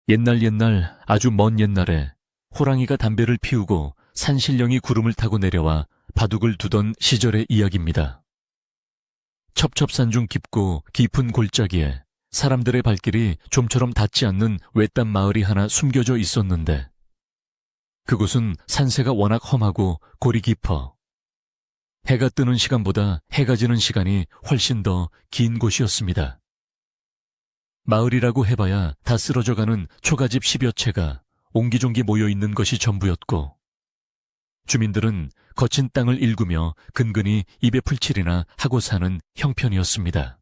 옛날 아주 먼 옛날에 호랑이가 담배를 피우고 산신령이 구름을 타고 내려와 바둑을 두던 시절의 이야기입니다. 첩첩산중 깊고 깊은 골짜기에 사람들의 발길이 좀처럼 닿지 않는 외딴 마을이 하나 숨겨져 있었는데 그곳은 산세가 워낙 험하고 골이 깊어 해가 뜨는 시간보다 해가 지는 시간이 훨씬 더 긴 곳이었습니다. 마을이라고 해봐야 다 쓰러져가는 초가집 10여 채가 옹기종기 모여있는 것이 전부였고 주민들은 거친 땅을 일구며 근근히 입에 풀칠이나 하고 사는 형편이었습니다.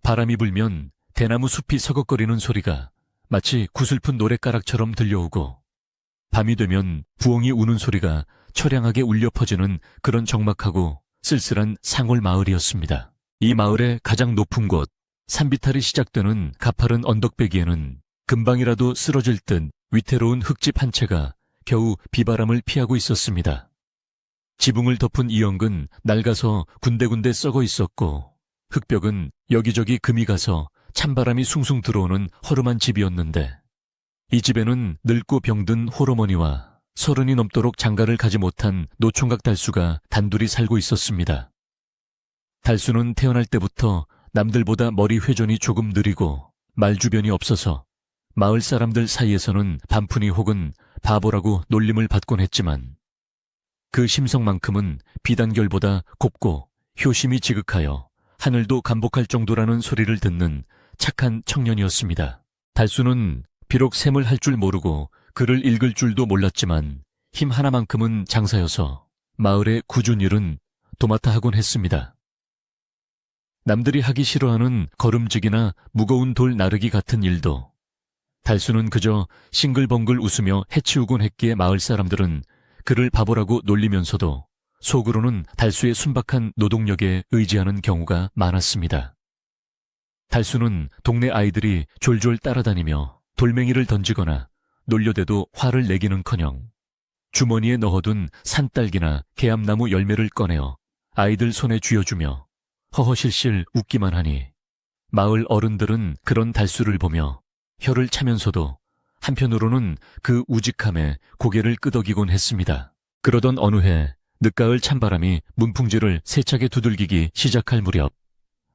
바람이 불면 대나무 숲이 서걱거리는 소리가 마치 구슬픈 노랫가락처럼 들려오고 밤이 되면 부엉이 우는 소리가 처량하게 울려 퍼지는 그런 적막하고 쓸쓸한 상골 마을이었습니다. 이 마을의 가장 높은 곳, 산비탈이 시작되는 가파른 언덕배기에는 금방이라도 쓰러질 듯 위태로운 흙집 한 채가 겨우 비바람을 피하고 있었습니다. 지붕을 덮은 이연근 낡아서 군데군데 썩어 있었고 흙벽은 여기저기 금이 가서 찬바람이 숭숭 들어오는 허름한 집이었는데 이 집에는 늙고 병든 홀어머니와 30이 넘도록 장가를 가지 못한 노총각 달수가 단둘이 살고 있었습니다. 달수는 태어날 때부터 남들보다 머리 회전이 조금 느리고 말주변이 없어서 마을 사람들 사이에서는 반푼이 혹은 바보라고 놀림을 받곤 했지만 그 심성만큼은 비단결보다 곱고 효심이 지극하여 하늘도 감복할 정도라는 소리를 듣는 착한 청년이었습니다. 달수는 비록 셈을 할 줄 모르고 글을 읽을 줄도 몰랐지만 힘 하나만큼은 장사여서 마을의 굳은 일은 도맡아 하곤 했습니다. 남들이 하기 싫어하는 걸음지기나 무거운 돌 나르기 같은 일도 달수는 그저 싱글벙글 웃으며 해치우곤 했기에 마을 사람들은 그를 바보라고 놀리면서도 속으로는 달수의 순박한 노동력에 의지하는 경우가 많았습니다. 달수는 동네 아이들이 졸졸 따라다니며 돌멩이를 던지거나 놀려대도 화를 내기는커녕 주머니에 넣어둔 산딸기나 개암나무 열매를 꺼내어 아이들 손에 쥐어주며 허허실실 웃기만 하니 마을 어른들은 그런 달수를 보며 혀를 차면서도 한편으로는 그 우직함에 고개를 끄덕이곤 했습니다. 그러던 어느 해 늦가을 찬바람이 문풍지를 세차게 두들기기 시작할 무렵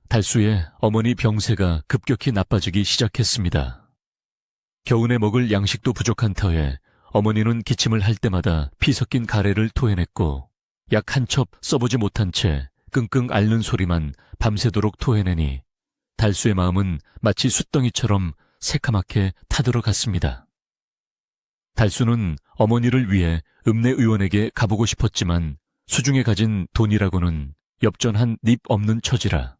달수의 어머니 병세가 급격히 나빠지기 시작했습니다. 겨우내 먹을 양식도 부족한 터에 어머니는 기침을 할 때마다 피 섞인 가래를 토해냈고 약 한 첩 써보지 못한 채 끙끙 앓는 소리만 밤새도록 토해내니 달수의 마음은 마치 숫덩이처럼 새카맣게 타들어갔습니다. 달수는 어머니를 위해 읍내의원에게 가보고 싶었지만 수중에 가진 돈이라고는 엽전한 닙 없는 처지라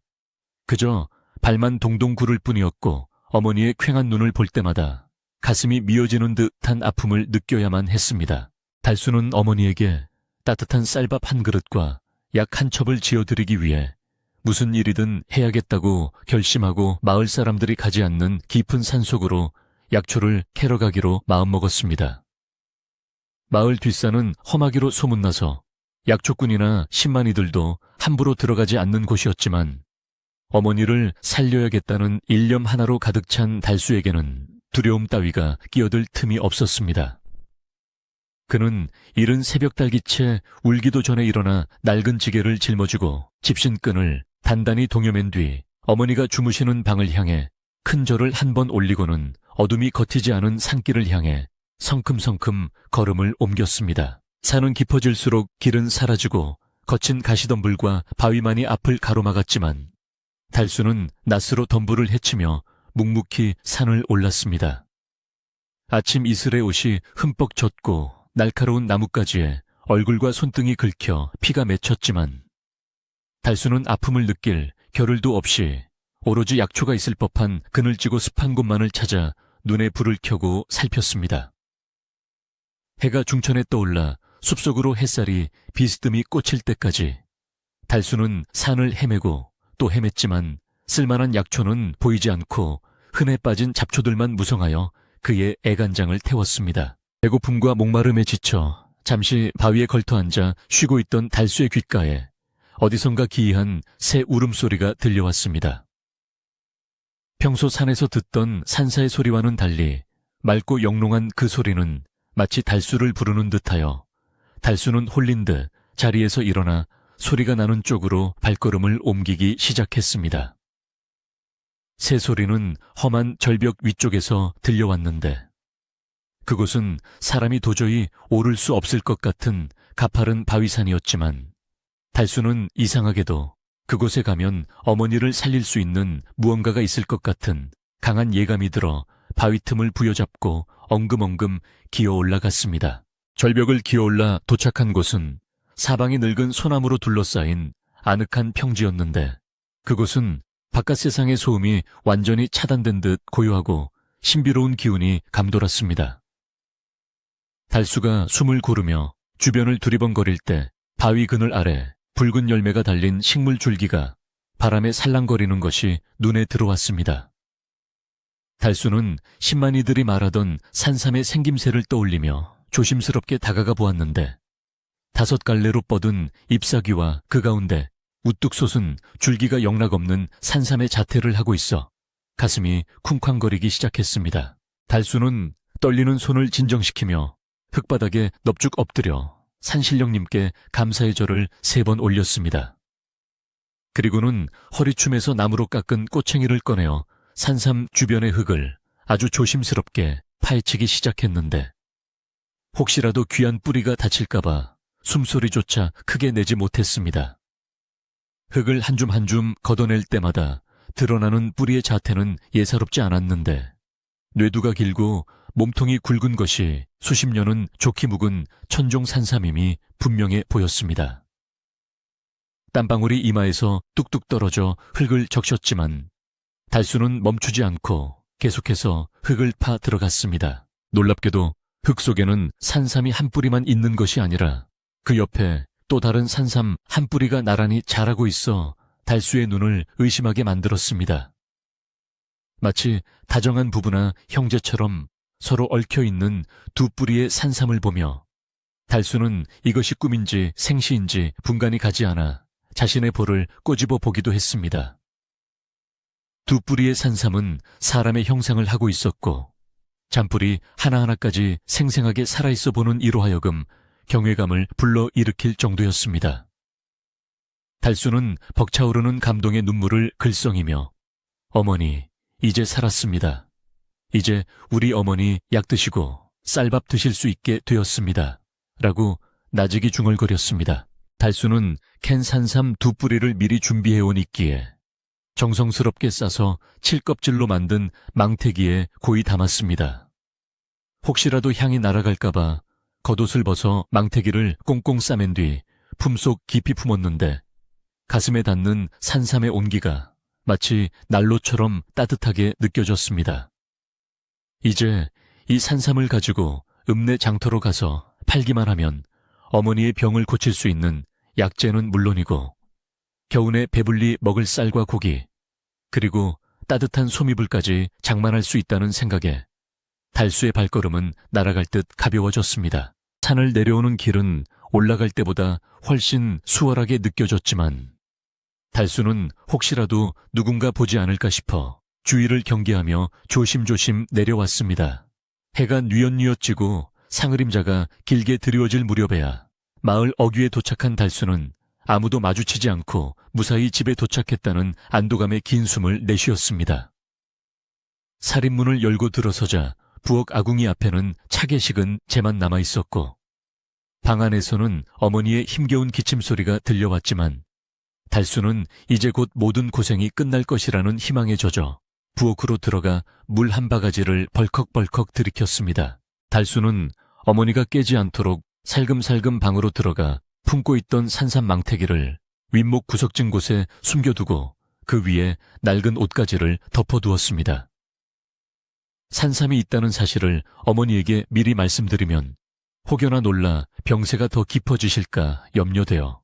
그저 발만 동동 구를 뿐이었고 어머니의 퀭한 눈을 볼 때마다 가슴이 미어지는 듯한 아픔을 느껴야만 했습니다. 달수는 어머니에게 따뜻한 쌀밥 한 그릇과 약 한 첩을 지어드리기 위해 무슨 일이든 해야겠다고 결심하고 마을 사람들이 가지 않는 깊은 산속으로 약초를 캐러 가기로 마음먹었습니다. 마을 뒷산은 험하기로 소문나서 약초꾼이나 신만이들도 함부로 들어가지 않는 곳이었지만 어머니를 살려야겠다는 일념 하나로 가득 찬 달수에게는 두려움 따위가 끼어들 틈이 없었습니다. 그는 이른 새벽 달기채 울기도 전에 일어나 낡은 지게를 짊어지고 집신끈을 단단히 동여맨 뒤 어머니가 주무시는 방을 향해 큰 절을 한 번 올리고는 어둠이 걷히지 않은 산길을 향해 성큼성큼 걸음을 옮겼습니다. 산은 깊어질수록 길은 사라지고 거친 가시덤불과 바위만이 앞을 가로막았지만 달수는 낫으로 덤불을 헤치며 묵묵히 산을 올랐습니다. 아침 이슬의 옷이 흠뻑 젖고 날카로운 나뭇가지에 얼굴과 손등이 긁혀 피가 맺혔지만 달수는 아픔을 느낄 겨를도 없이 오로지 약초가 있을 법한 그늘지고 습한 곳만을 찾아 눈에 불을 켜고 살폈습니다. 해가 중천에 떠올라 숲속으로 햇살이 비스듬히 꽂힐 때까지 달수는 산을 헤매고 또 헤맸지만 쓸만한 약초는 보이지 않고 흔해 빠진 잡초들만 무성하여 그의 애간장을 태웠습니다. 배고픔과 목마름에 지쳐 잠시 바위에 걸터앉아 쉬고 있던 달수의 귓가에 어디선가 기이한 새 울음소리가 들려왔습니다. 평소 산에서 듣던 산사의 소리와는 달리 맑고 영롱한 그 소리는 마치 달수를 부르는 듯하여 달수는 홀린 듯 자리에서 일어나 소리가 나는 쪽으로 발걸음을 옮기기 시작했습니다. 새소리는 험한 절벽 위쪽에서 들려왔는데 그곳은 사람이 도저히 오를 수 없을 것 같은 가파른 바위산이었지만 달수는 이상하게도 그곳에 가면 어머니를 살릴 수 있는 무언가가 있을 것 같은 강한 예감이 들어 바위 틈을 부여잡고 엉금엉금 기어 올라갔습니다. 절벽을 기어 올라 도착한 곳은 사방이 늙은 소나무로 둘러싸인 아늑한 평지였는데 그곳은 바깥 세상의 소음이 완전히 차단된 듯 고요하고 신비로운 기운이 감돌았습니다. 달수가 숨을 고르며 주변을 두리번거릴 때 바위 그늘 아래 붉은 열매가 달린 식물 줄기가 바람에 살랑거리는 것이 눈에 들어왔습니다. 달수는 신만이들이 말하던 산삼의 생김새를 떠올리며 조심스럽게 다가가 보았는데 5갈래로 뻗은 잎사귀와 그 가운데 우뚝 솟은 줄기가 영락없는 산삼의 자태를 하고 있어 가슴이 쿵쾅거리기 시작했습니다. 달수는 떨리는 손을 진정시키며 흙바닥에 넙죽 엎드려 산신령님께 감사의 절을 3번 올렸습니다. 그리고는 허리춤에서 나무로 깎은 꼬챙이를 꺼내어 산삼 주변의 흙을 아주 조심스럽게 파헤치기 시작했는데 혹시라도 귀한 뿌리가 다칠까봐 숨소리조차 크게 내지 못했습니다. 흙을 한 줌 한 줌 걷어낼 때마다 드러나는 뿌리의 자태는 예사롭지 않았는데 뇌두가 길고 몸통이 굵은 것이 수십 년은 좋게 묵은 천종 산삼임이 분명해 보였습니다. 땀방울이 이마에서 뚝뚝 떨어져 흙을 적셨지만 달수는 멈추지 않고 계속해서 흙을 파 들어갔습니다. 놀랍게도 흙 속에는 산삼이 한 뿌리만 있는 것이 아니라 그 옆에 또 다른 산삼 한 뿌리가 나란히 자라고 있어 달수의 눈을 의심하게 만들었습니다. 마치 다정한 부부나 형제처럼 서로 얽혀있는 2뿌리의 산삼을 보며 달수는 이것이 꿈인지 생시인지 분간이 가지 않아 자신의 볼을 꼬집어 보기도 했습니다. 2뿌리의 산삼은 사람의 형상을 하고 있었고 잔뿌리 하나하나까지 생생하게 살아있어 보는 이로 하여금 경외감을 불러일으킬 정도였습니다. 달수는 벅차오르는 감동의 눈물을 글썽이며 어머니, 이제 살았습니다. 이제 우리 어머니 약 드시고 쌀밥 드실 수 있게 되었습니다. 라고 나직이 중얼거렸습니다. 달수는 캔 산삼 2뿌리를 미리 준비해온 있기에 정성스럽게 싸서 칠껍질로 만든 망태기에 고이 담았습니다. 혹시라도 향이 날아갈까봐 겉옷을 벗어 망태기를 꽁꽁 싸맨 뒤 품속 깊이 품었는데 가슴에 닿는 산삼의 온기가 마치 난로처럼 따뜻하게 느껴졌습니다. 이제 이 산삼을 가지고 읍내 장터로 가서 팔기만 하면 어머니의 병을 고칠 수 있는 약재는 물론이고 겨우내 배불리 먹을 쌀과 고기 그리고 따뜻한 소미불까지 장만할 수 있다는 생각에 달수의 발걸음은 날아갈 듯 가벼워졌습니다. 산을 내려오는 길은 올라갈 때보다 훨씬 수월하게 느껴졌지만 달수는 혹시라도 누군가 보지 않을까 싶어 주위를 경계하며 조심조심 내려왔습니다. 해가 뉘엿뉘엿 지고 상으림자가 길게 드리워질 무렵에야 마을 어귀에 도착한 달수는 아무도 마주치지 않고 무사히 집에 도착했다는 안도감에 긴 숨을 내쉬었습니다. 살인문을 열고 들어서자 부엌 아궁이 앞에는 차게식은 재만 남아있었고 방 안에서는 어머니의 힘겨운 기침소리가 들려왔지만 달수는 이제 곧 모든 고생이 끝날 것이라는 희망에 젖어 부엌으로 들어가 물 한 바가지를 벌컥벌컥 들이켰습니다. 달수는 어머니가 깨지 않도록 살금살금 방으로 들어가 품고 있던 산삼 망태기를 윗목 구석진 곳에 숨겨두고 그 위에 낡은 옷가지를 덮어두었습니다. 산삼이 있다는 사실을 어머니에게 미리 말씀드리면 혹여나 놀라 병세가 더 깊어지실까 염려되어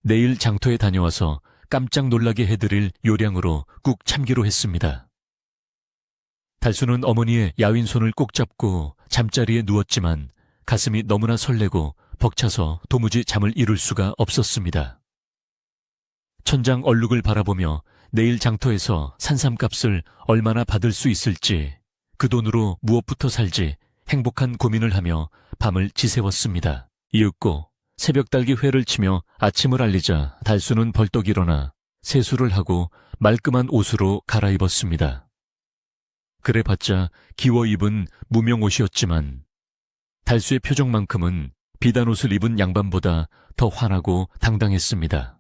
내일 장터에 다녀와서 깜짝 놀라게 해드릴 요량으로 꾹 참기로 했습니다. 달수는 어머니의 야윈 손을 꼭 잡고 잠자리에 누웠지만 가슴이 너무나 설레고 벅차서 도무지 잠을 이룰 수가 없었습니다. 천장 얼룩을 바라보며 내일 장터에서 산삼값을 얼마나 받을 수 있을지, 그 돈으로 무엇부터 살지 행복한 고민을 하며 밤을 지새웠습니다. 이윽고 새벽달기 회를 치며 아침을 알리자 달수는 벌떡 일어나 세수를 하고 말끔한 옷으로 갈아입었습니다. 그래봤자 기워 입은 무명 옷이었지만 달수의 표정만큼은 비단 옷을 입은 양반보다 더 환하고 당당했습니다.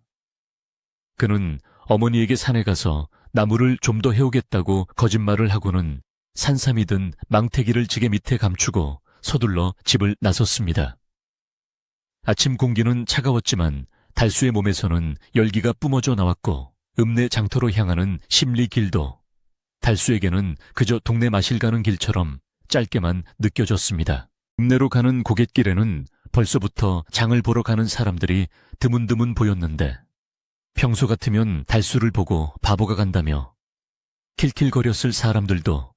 그는 어머니에게 산에 가서 나무를 좀 더 해오겠다고 거짓말을 하고는 산삼이든 망태기를 지게 밑에 감추고 서둘러 집을 나섰습니다. 아침 공기는 차가웠지만 달수의 몸에서는 열기가 뿜어져 나왔고 읍내 장터로 향하는 십리길도 달수에게는 그저 동네 마실 가는 길처럼 짧게만 느껴졌습니다. 읍내로 가는 고갯길에는 벌써부터 장을 보러 가는 사람들이 드문드문 보였는데 평소 같으면 달수를 보고 바보가 간다며 킬킬거렸을 사람들도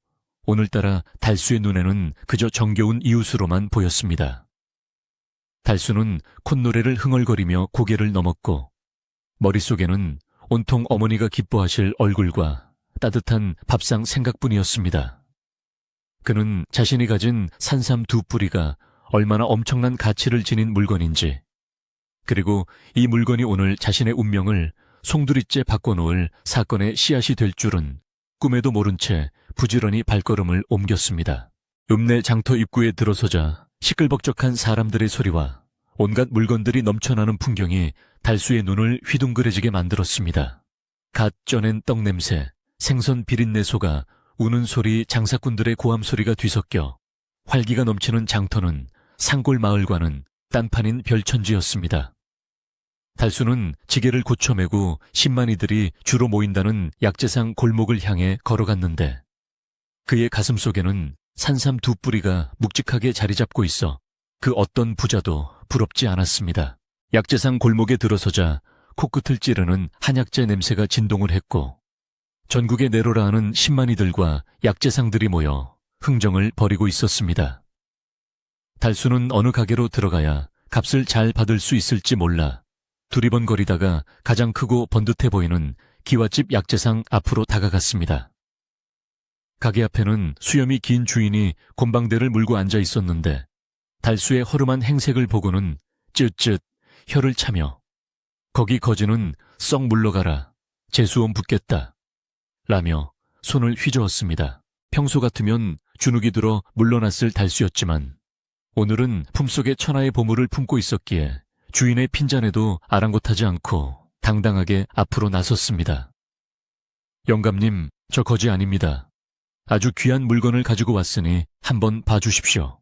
오늘따라 달수의 눈에는 그저 정겨운 이웃으로만 보였습니다. 달수는 콧노래를 흥얼거리며 고개를 넘었고 머릿속에는 온통 어머니가 기뻐하실 얼굴과 따뜻한 밥상 생각뿐이었습니다. 그는 자신이 가진 산삼 2뿌리가 얼마나 엄청난 가치를 지닌 물건인지, 그리고 이 물건이 오늘 자신의 운명을 송두리째 바꿔놓을 사건의 씨앗이 될 줄은 꿈에도 모른 채 부지런히 발걸음을 옮겼습니다. 읍내 장터 입구에 들어서자 시끌벅적한 사람들의 소리와 온갖 물건들이 넘쳐나는 풍경이 달수의 눈을 휘둥그레지게 만들었습니다. 갓 쪄낸 떡 냄새, 생선 비린내 소가 우는 소리, 장사꾼들의 고함 소리가 뒤섞여 활기가 넘치는 장터는 산골 마을과는 딴판인 별천지였습니다. 달수는 지게를 고쳐매고 신만이들이 주로 모인다는 약재상 골목을 향해 걸어갔는데 그의 가슴 속에는 산삼 2뿌리가 묵직하게 자리 잡고 있어 그 어떤 부자도 부럽지 않았습니다. 약재상 골목에 들어서자 코끝을 찌르는 한약재 냄새가 진동을 했고 전국에 내로라 하는 신만이들과 약재상들이 모여 흥정을 벌이고 있었습니다. 달수는 어느 가게로 들어가야 값을 잘 받을 수 있을지 몰라 두리번거리다가 가장 크고 번듯해 보이는 기와집 약재상 앞으로 다가갔습니다. 가게 앞에는 수염이 긴 주인이 곰방대를 물고 앉아 있었는데 달수의 허름한 행색을 보고는 쯧쯧 혀를 차며 거기 거지는 썩 물러가라, 재수원 붙겠다 라며 손을 휘저었습니다. 평소 같으면 주눅이 들어 물러났을 달수였지만 오늘은 품속에 천하의 보물을 품고 있었기에 주인의 핀잔에도 아랑곳하지 않고 당당하게 앞으로 나섰습니다. 영감님, 저 거지 아닙니다. 아주 귀한 물건을 가지고 왔으니 한번 봐주십시오.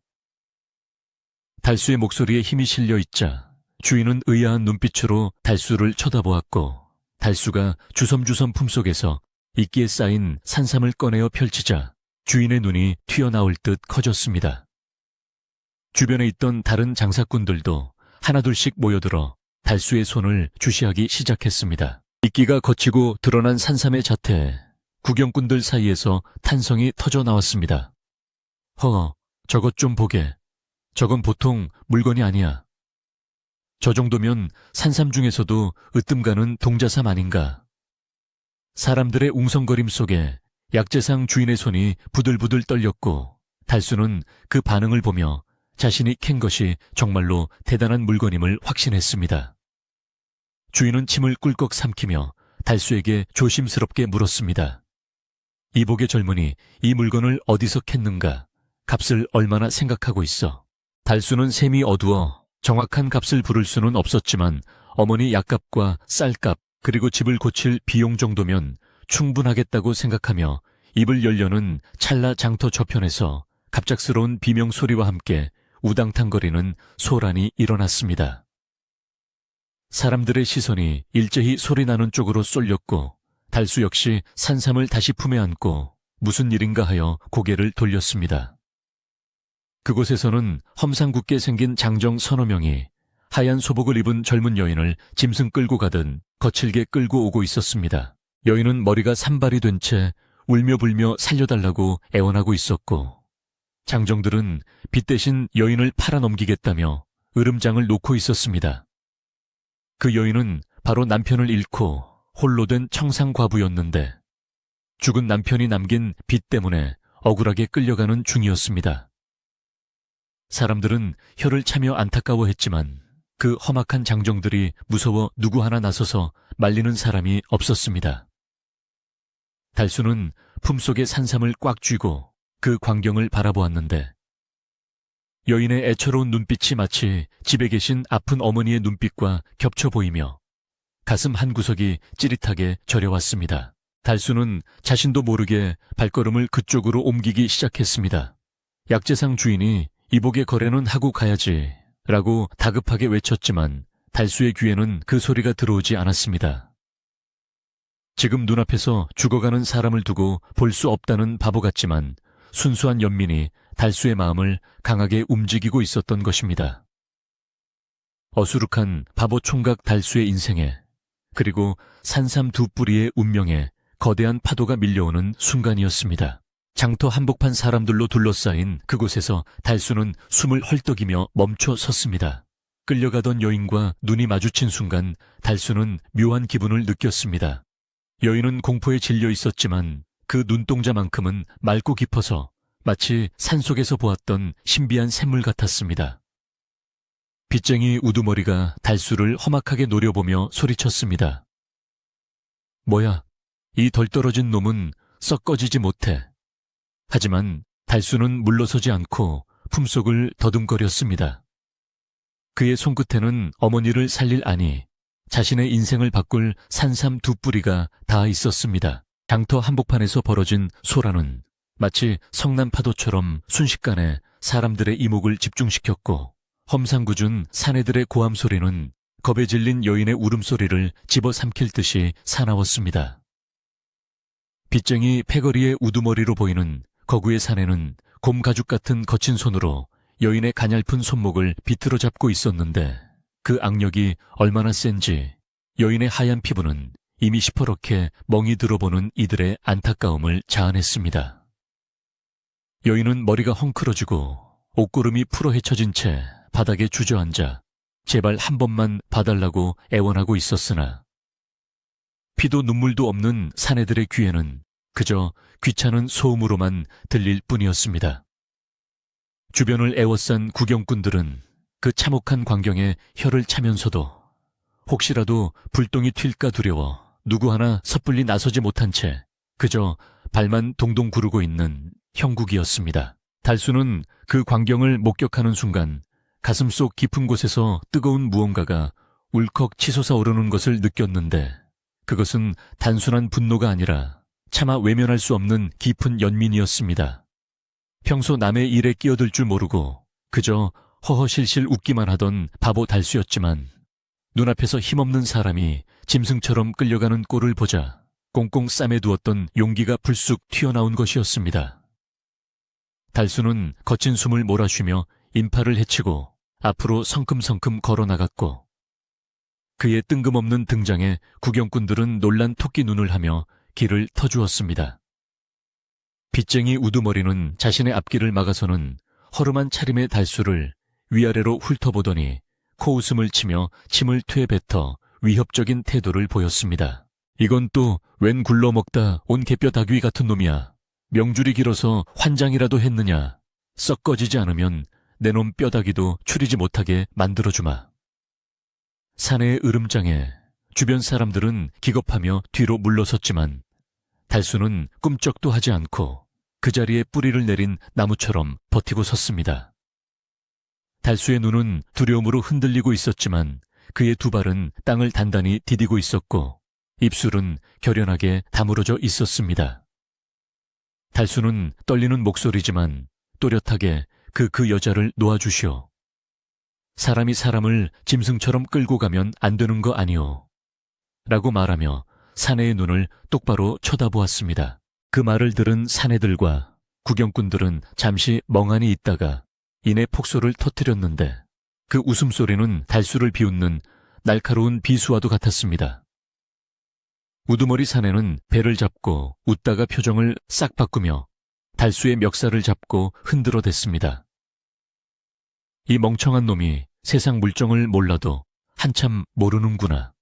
달수의 목소리에 힘이 실려 있자 주인은 의아한 눈빛으로 달수를 쳐다보았고 달수가 주섬주섬 품속에서 이끼에 쌓인 산삼을 꺼내어 펼치자 주인의 눈이 튀어나올 듯 커졌습니다. 주변에 있던 다른 장사꾼들도 하나둘씩 모여들어 달수의 손을 주시하기 시작했습니다. 이끼가 거치고 드러난 산삼의 자태에 구경꾼들 사이에서 탄성이 터져 나왔습니다. 저것 좀 보게. 저건 보통 물건이 아니야. 저 정도면 산삼 중에서도 으뜸가는 동자삼 아닌가. 사람들의 웅성거림 속에 약재상 주인의 손이 부들부들 떨렸고 달수는 그 반응을 보며 자신이 캔 것이 정말로 대단한 물건임을 확신했습니다. 주인은 침을 꿀꺽 삼키며 달수에게 조심스럽게 물었습니다. 이복의 젊은이, 이 물건을 어디서 캤는가? 값을 얼마나 생각하고 있어? 달수는 셈이 어두워 정확한 값을 부를 수는 없었지만 어머니 약값과 쌀값 그리고 집을 고칠 비용 정도면 충분하겠다고 생각하며 입을 열려는 찰나 장터 저편에서 갑작스러운 비명 소리와 함께 우당탕거리는 소란이 일어났습니다. 사람들의 시선이 일제히 소리나는 쪽으로 쏠렸고 달수 역시 산삼을 다시 품에 안고 무슨 일인가 하여 고개를 돌렸습니다. 그곳에서는 험상궂게 생긴 장정 서너 명이 하얀 소복을 입은 젊은 여인을 짐승 끌고 가듯 거칠게 끌고 오고 있었습니다. 여인은 머리가 산발이 된 채 울며 불며 살려달라고 애원하고 있었고 장정들은 빚 대신 여인을 팔아넘기겠다며 으름장을 놓고 있었습니다. 그 여인은 바로 남편을 잃고 홀로 된 청상과부였는데 죽은 남편이 남긴 빚 때문에 억울하게 끌려가는 중이었습니다. 사람들은 혀를 차며 안타까워했지만 그 험악한 장정들이 무서워 누구 하나 나서서 말리는 사람이 없었습니다. 달수는 품속에 산삼을 꽉 쥐고 그 광경을 바라보았는데 여인의 애처로운 눈빛이 마치 집에 계신 아픈 어머니의 눈빛과 겹쳐 보이며 가슴 한구석이 찌릿하게 저려왔습니다. 달수는 자신도 모르게 발걸음을 그쪽으로 옮기기 시작했습니다. 약재상 주인이 이복의 거래는 하고 가야지 라고 다급하게 외쳤지만 달수의 귀에는 그 소리가 들어오지 않았습니다. 지금 눈앞에서 죽어가는 사람을 두고 볼 수 없다는 바보 같지만 순수한 연민이 달수의 마음을 강하게 움직이고 있었던 것입니다. 어수룩한 바보 총각 달수의 인생에 그리고 산삼 두 뿌리의 운명에 거대한 파도가 밀려오는 순간이었습니다. 장터 한복판 사람들로 둘러싸인 그곳에서 달수는 숨을 헐떡이며 멈춰 섰습니다. 끌려가던 여인과 눈이 마주친 순간 달수는 묘한 기분을 느꼈습니다. 여인은 공포에 질려 있었지만 그 눈동자만큼은 맑고 깊어서 마치 산속에서 보았던 신비한 샘물 같았습니다. 빚쟁이 우두머리가 달수를 험악하게 노려보며 소리쳤습니다. 뭐야, 이 덜 떨어진 놈은 썩 꺼지지 못해. 하지만 달수는 물러서지 않고 품속을 더듬거렸습니다. 그의 손끝에는 어머니를 살릴 아니 자신의 인생을 바꿀 산삼 두 뿌리가 닿아 있었습니다. 장터 한복판에서 벌어진 소란은 마치 성난 파도처럼 순식간에 사람들의 이목을 집중시켰고 험상궂은 사내들의 고함 소리는 겁에 질린 여인의 울음소리를 집어삼킬 듯이 사나웠습니다. 빚쟁이 패거리의 우두머리로 보이는 거구의 사내는 곰 가죽 같은 거친 손으로 여인의 가냘픈 손목을 비틀어 잡고 있었는데 그 악력이 얼마나 센지 여인의 하얀 피부는 이미 시퍼렇게 멍이 들어보는 이들의 안타까움을 자아냈습니다. 여인은 머리가 헝클어지고 옷구름이 풀어 헤쳐진 채 바닥에 주저앉아 제발 한 번만 봐달라고 애원하고 있었으나 피도 눈물도 없는 사내들의 귀에는 그저 귀찮은 소음으로만 들릴 뿐이었습니다. 주변을 애워싼 구경꾼들은 그 참혹한 광경에 혀를 차면서도 혹시라도 불똥이 튈까 두려워 누구 하나 섣불리 나서지 못한 채 그저 발만 동동 구르고 있는 형국이었습니다. 달수는 그 광경을 목격하는 순간 가슴속 깊은 곳에서 뜨거운 무언가가 울컥 치솟아 오르는 것을 느꼈는데 그것은 단순한 분노가 아니라 차마 외면할 수 없는 깊은 연민이었습니다. 평소 남의 일에 끼어들 줄 모르고 그저 허허실실 웃기만 하던 바보 달수였지만 눈앞에서 힘없는 사람이 짐승처럼 끌려가는 꼴을 보자 꽁꽁 싸매두었던 용기가 불쑥 튀어나온 것이었습니다. 달수는 거친 숨을 몰아쉬며 인파를 헤치고 앞으로 성큼성큼 걸어나갔고 그의 뜬금없는 등장에 구경꾼들은 놀란 토끼 눈을 하며 길을 터주었습니다. 빚쟁이 우두머리는 자신의 앞길을 막아서는 허름한 차림의 달수를 위아래로 훑어보더니 코웃음을 치며 침을 퇴뱉어 위협적인 태도를 보였습니다. 이건 또 웬 굴러먹다 온 개뼈 닭위 같은 놈이야. 명줄이 길어서 환장이라도 했느냐. 썩 꺼지지 않으면 내 놈 뼈다귀도 추리지 못하게 만들어주마. 사내의 으름장에 주변 사람들은 기겁하며 뒤로 물러섰지만 달수는 꿈쩍도 하지 않고 그 자리에 뿌리를 내린 나무처럼 버티고 섰습니다. 달수의 눈은 두려움으로 흔들리고 있었지만 그의 두 발은 땅을 단단히 디디고 있었고 입술은 결연하게 다물어져 있었습니다. 달수는 떨리는 목소리지만 또렷하게 그 여자를 놓아주시오. 사람이 사람을 짐승처럼 끌고 가면 안 되는 거 아니오. 라고 말하며 사내의 눈을 똑바로 쳐다보았습니다. 그 말을 들은 사내들과 구경꾼들은 잠시 멍하니 있다가 이내 폭소를 터뜨렸는데 그 웃음소리는 달수를 비웃는 날카로운 비수와도 같았습니다. 우두머리 사내는 배를 잡고 웃다가 표정을 싹 바꾸며 달수의 멱살을 잡고 흔들어 댔습니다. 이 멍청한 놈이 세상 물정을 몰라도 한참 모르는구나.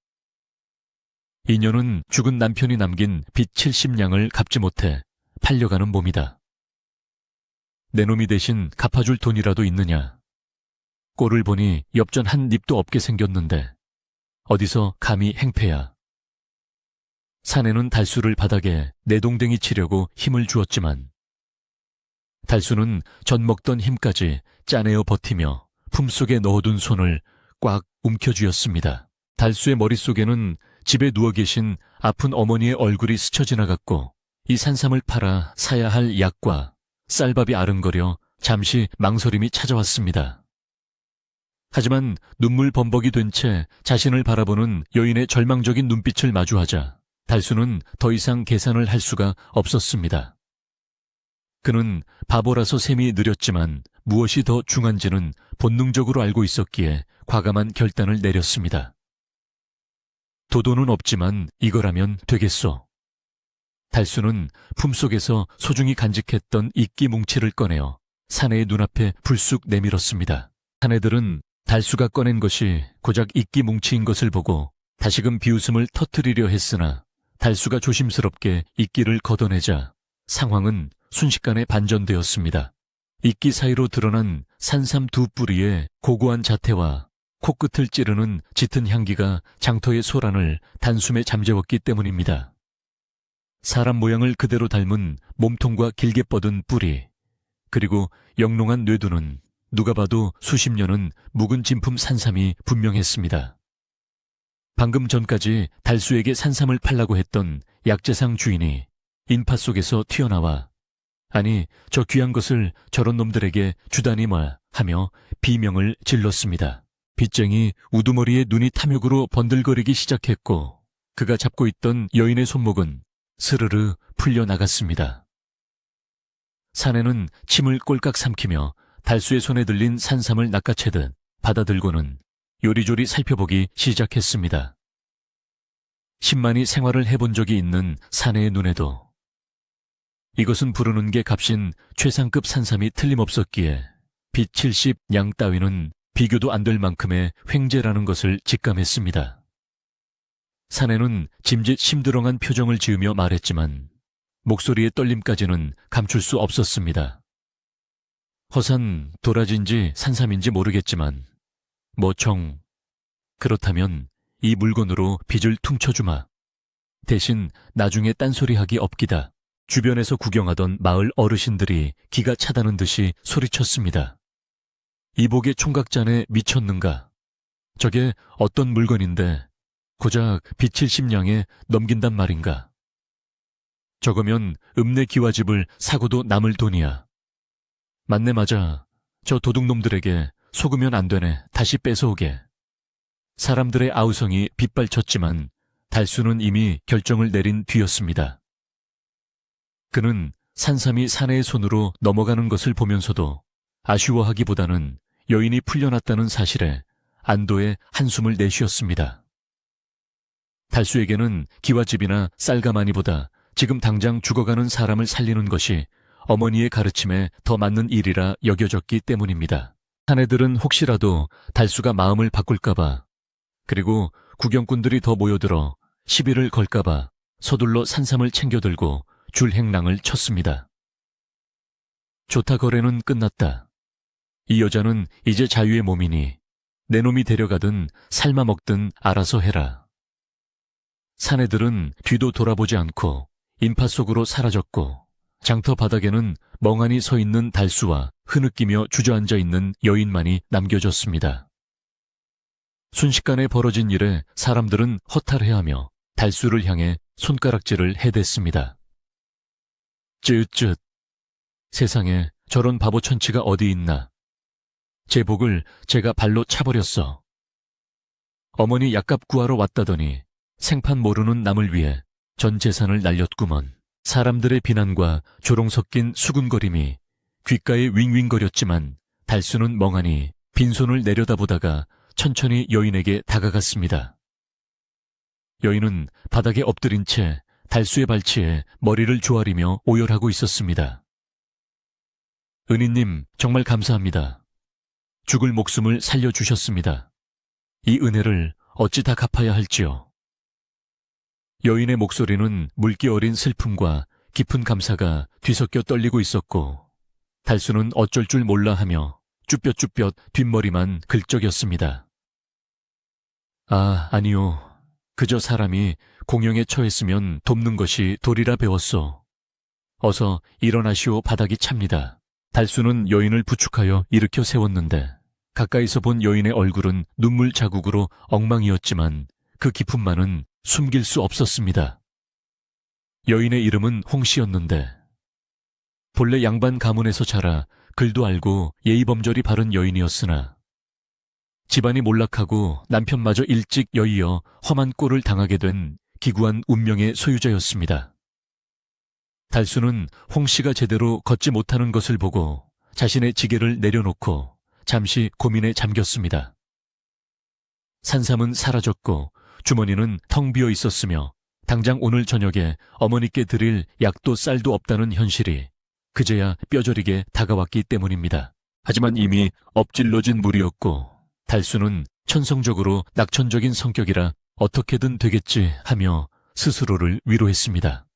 이녀는 죽은 남편이 남긴 빚 70냥을 갚지 못해 팔려가는 몸이다. 내 놈이 대신 갚아줄 돈이라도 있느냐. 꼴을 보니 엽전 한 닙도 없게 생겼는데 어디서 감히 행패야. 사내는 달수를 바닥에 내동댕이 치려고 힘을 주었지만 달수는 전 먹던 힘까지 짜내어 버티며 품속에 넣어둔 손을 꽉 움켜쥐었습니다. 달수의 머릿속에는 집에 누워 계신 아픈 어머니의 얼굴이 스쳐 지나갔고 이 산삼을 팔아 사야 할 약과 쌀밥이 아른거려 잠시 망설임이 찾아왔습니다. 하지만 눈물 범벅이 된 채 자신을 바라보는 여인의 절망적인 눈빛을 마주하자 달수는 더 이상 계산을 할 수가 없었습니다. 그는 바보라서 셈이 느렸지만 무엇이 더 중한지는 본능적으로 알고 있었기에 과감한 결단을 내렸습니다. 도도는 없지만 이거라면 되겠소. 달수는 품속에서 소중히 간직했던 이끼 뭉치를 꺼내어 사내의 눈앞에 불쑥 내밀었습니다. 사내들은 달수가 꺼낸 것이 고작 이끼 뭉치인 것을 보고 다시금 비웃음을 터뜨리려 했으나 달수가 조심스럽게 이끼를 걷어내자 상황은 순식간에 반전되었습니다. 이끼 사이로 드러난 산삼 두 뿌리의 고고한 자태와 코끝을 찌르는 짙은 향기가 장터의 소란을 단숨에 잠재웠기 때문입니다. 사람 모양을 그대로 닮은 몸통과 길게 뻗은 뿌리, 그리고 영롱한 뇌두는 누가 봐도 수십 년은 묵은 진품 산삼이 분명했습니다. 방금 전까지 달수에게 산삼을 팔라고 했던 약재상 주인이 인파 속에서 튀어나와 아니 저 귀한 것을 저런 놈들에게 주다니 마 하며 비명을 질렀습니다. 빚쟁이 우두머리의 눈이 탐욕으로 번들거리기 시작했고 그가 잡고 있던 여인의 손목은 스르르 풀려나갔습니다. 사내는 침을 꼴깍 삼키며 달수의 손에 들린 산삼을 낚아채듯 받아들고는 요리조리 살펴보기 시작했습니다. 10만이 생활을 해본 적이 있는 사내의 눈에도 이것은 부르는 게 값인 최상급 산삼이 틀림없었기에 빚 70냥 따위는 비교도 안 될 만큼의 횡재라는 것을 직감했습니다. 사내는 짐짓 심드렁한 표정을 지으며 말했지만 목소리의 떨림까지는 감출 수 없었습니다. 허산 도라지인지 산삼인지 모르겠지만 그렇다면 이 물건으로 빚을 퉁쳐주마. 대신 나중에 딴소리하기 없기다. 주변에서 구경하던 마을 어르신들이 기가 차다는 듯이 소리쳤습니다. 이복의 총각자네 미쳤는가? 저게 어떤 물건인데 고작 빚 70냥에 넘긴단 말인가? 저거면 읍내 기와집을 사고도 남을 돈이야. 맞네 맞아. 저 도둑놈들에게 속으면 안 되네. 다시 뺏어오게. 사람들의 아우성이 빗발쳤지만 달수는 이미 결정을 내린 뒤였습니다. 그는 산삼이 사내의 손으로 넘어가는 것을 보면서도 아쉬워하기보다는 여인이 풀려났다는 사실에 안도의 한숨을 내쉬었습니다. 달수에게는 기와집이나 쌀가마니보다 지금 당장 죽어가는 사람을 살리는 것이 어머니의 가르침에 더 맞는 일이라 여겨졌기 때문입니다. 사내들은 혹시라도 달수가 마음을 바꿀까봐 그리고 구경꾼들이 더 모여들어 시비를 걸까봐 서둘러 산삼을 챙겨들고 줄행랑을 쳤습니다. 좋다 거래는 끝났다. 이 여자는 이제 자유의 몸이니 내 놈이 데려가든 삶아 먹든 알아서 해라. 사내들은 뒤도 돌아보지 않고 인파 속으로 사라졌고 장터 바닥에는 멍하니 서 있는 달수와 흐느끼며 주저앉아 있는 여인만이 남겨졌습니다. 순식간에 벌어진 일에 사람들은 허탈해하며 달수를 향해 손가락질을 해댔습니다. 쯧쯧. 세상에 저런 바보 천치가 어디 있나. 제 복을 제가 발로 차버렸어. 어머니 약값 구하러 왔다더니 생판 모르는 남을 위해 전 재산을 날렸구먼. 사람들의 비난과 조롱 섞인 수군거림이 귓가에 윙윙거렸지만 달수는 멍하니 빈손을 내려다보다가 천천히 여인에게 다가갔습니다. 여인은 바닥에 엎드린 채 달수의 발치에 머리를 조아리며 오열하고 있었습니다. 은희님 정말 감사합니다. 죽을 목숨을 살려주셨습니다. 이 은혜를 어찌 다 갚아야 할지요. 여인의 목소리는 물기 어린 슬픔과 깊은 감사가 뒤섞여 떨리고 있었고 달수는 어쩔 줄 몰라 하며 쭈뼛쭈뼛 뒷머리만 긁적였습니다. 아니요. 그저 사람이 공영에 처했으면 돕는 것이 도리라 배웠소. 어서 일어나시오. 바닥이 찹니다. 달수는 여인을 부축하여 일으켜 세웠는데 가까이서 본 여인의 얼굴은 눈물 자국으로 엉망이었지만 그 기품만은 숨길 수 없었습니다. 여인의 이름은 홍씨였는데 본래 양반 가문에서 자라 글도 알고 예의범절이 바른 여인이었으나 집안이 몰락하고 남편마저 일찍 여의어 험한 꼴을 당하게 된 기구한 운명의 소유자였습니다. 달수는 홍씨가 제대로 걷지 못하는 것을 보고 자신의 지게를 내려놓고 잠시 고민에 잠겼습니다. 산삼은 사라졌고 주머니는 텅 비어 있었으며 당장 오늘 저녁에 어머니께 드릴 약도 쌀도 없다는 현실이 그제야 뼈저리게 다가왔기 때문입니다. 하지만 이미 엎질러진 물이었고 달수는 천성적으로 낙천적인 성격이라 어떻게든 되겠지 하며 스스로를 위로했습니다.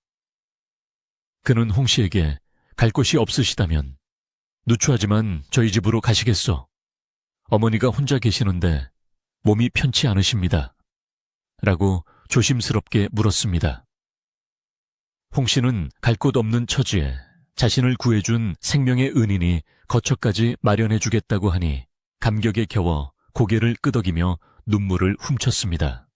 그는 홍씨에게 갈 곳이 없으시다면 누추하지만 저희 집으로 가시겠소. 어머니가 혼자 계시는데 몸이 편치 않으십니다. 라고 조심스럽게 물었습니다. 홍씨는 갈 곳 없는 처지에 자신을 구해준 생명의 은인이 거처까지 마련해주겠다고 하니 감격에 겨워 고개를 끄덕이며 눈물을 훔쳤습니다.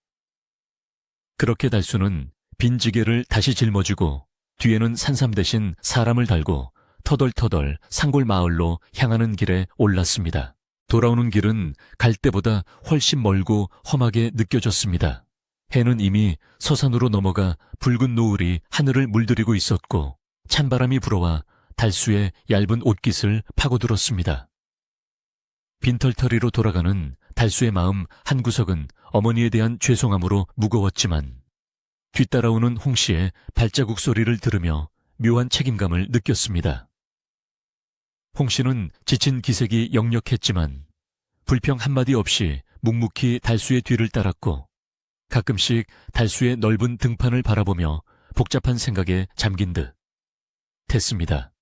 그렇게 달수는 빈 지게를 다시 짊어지고 뒤에는 산삼 대신 사람을 달고 터덜터덜 산골 마을로 향하는 길에 올랐습니다. 돌아오는 길은 갈 때보다 훨씬 멀고 험하게 느껴졌습니다. 해는 이미 서산으로 넘어가 붉은 노을이 하늘을 물들이고 있었고 찬바람이 불어와 달수의 얇은 옷깃을 파고들었습니다. 빈털터리로 돌아가는 달수의 마음 한구석은 어머니에 대한 죄송함으로 무거웠지만 뒤따라오는 홍씨의 발자국 소리를 들으며 묘한 책임감을 느꼈습니다. 홍씨는 지친 기색이 역력했지만 불평 한마디 없이 묵묵히 달수의 뒤를 따랐고 가끔씩 달수의 넓은 등판을 바라보며 복잡한 생각에 잠긴 듯 했습니다.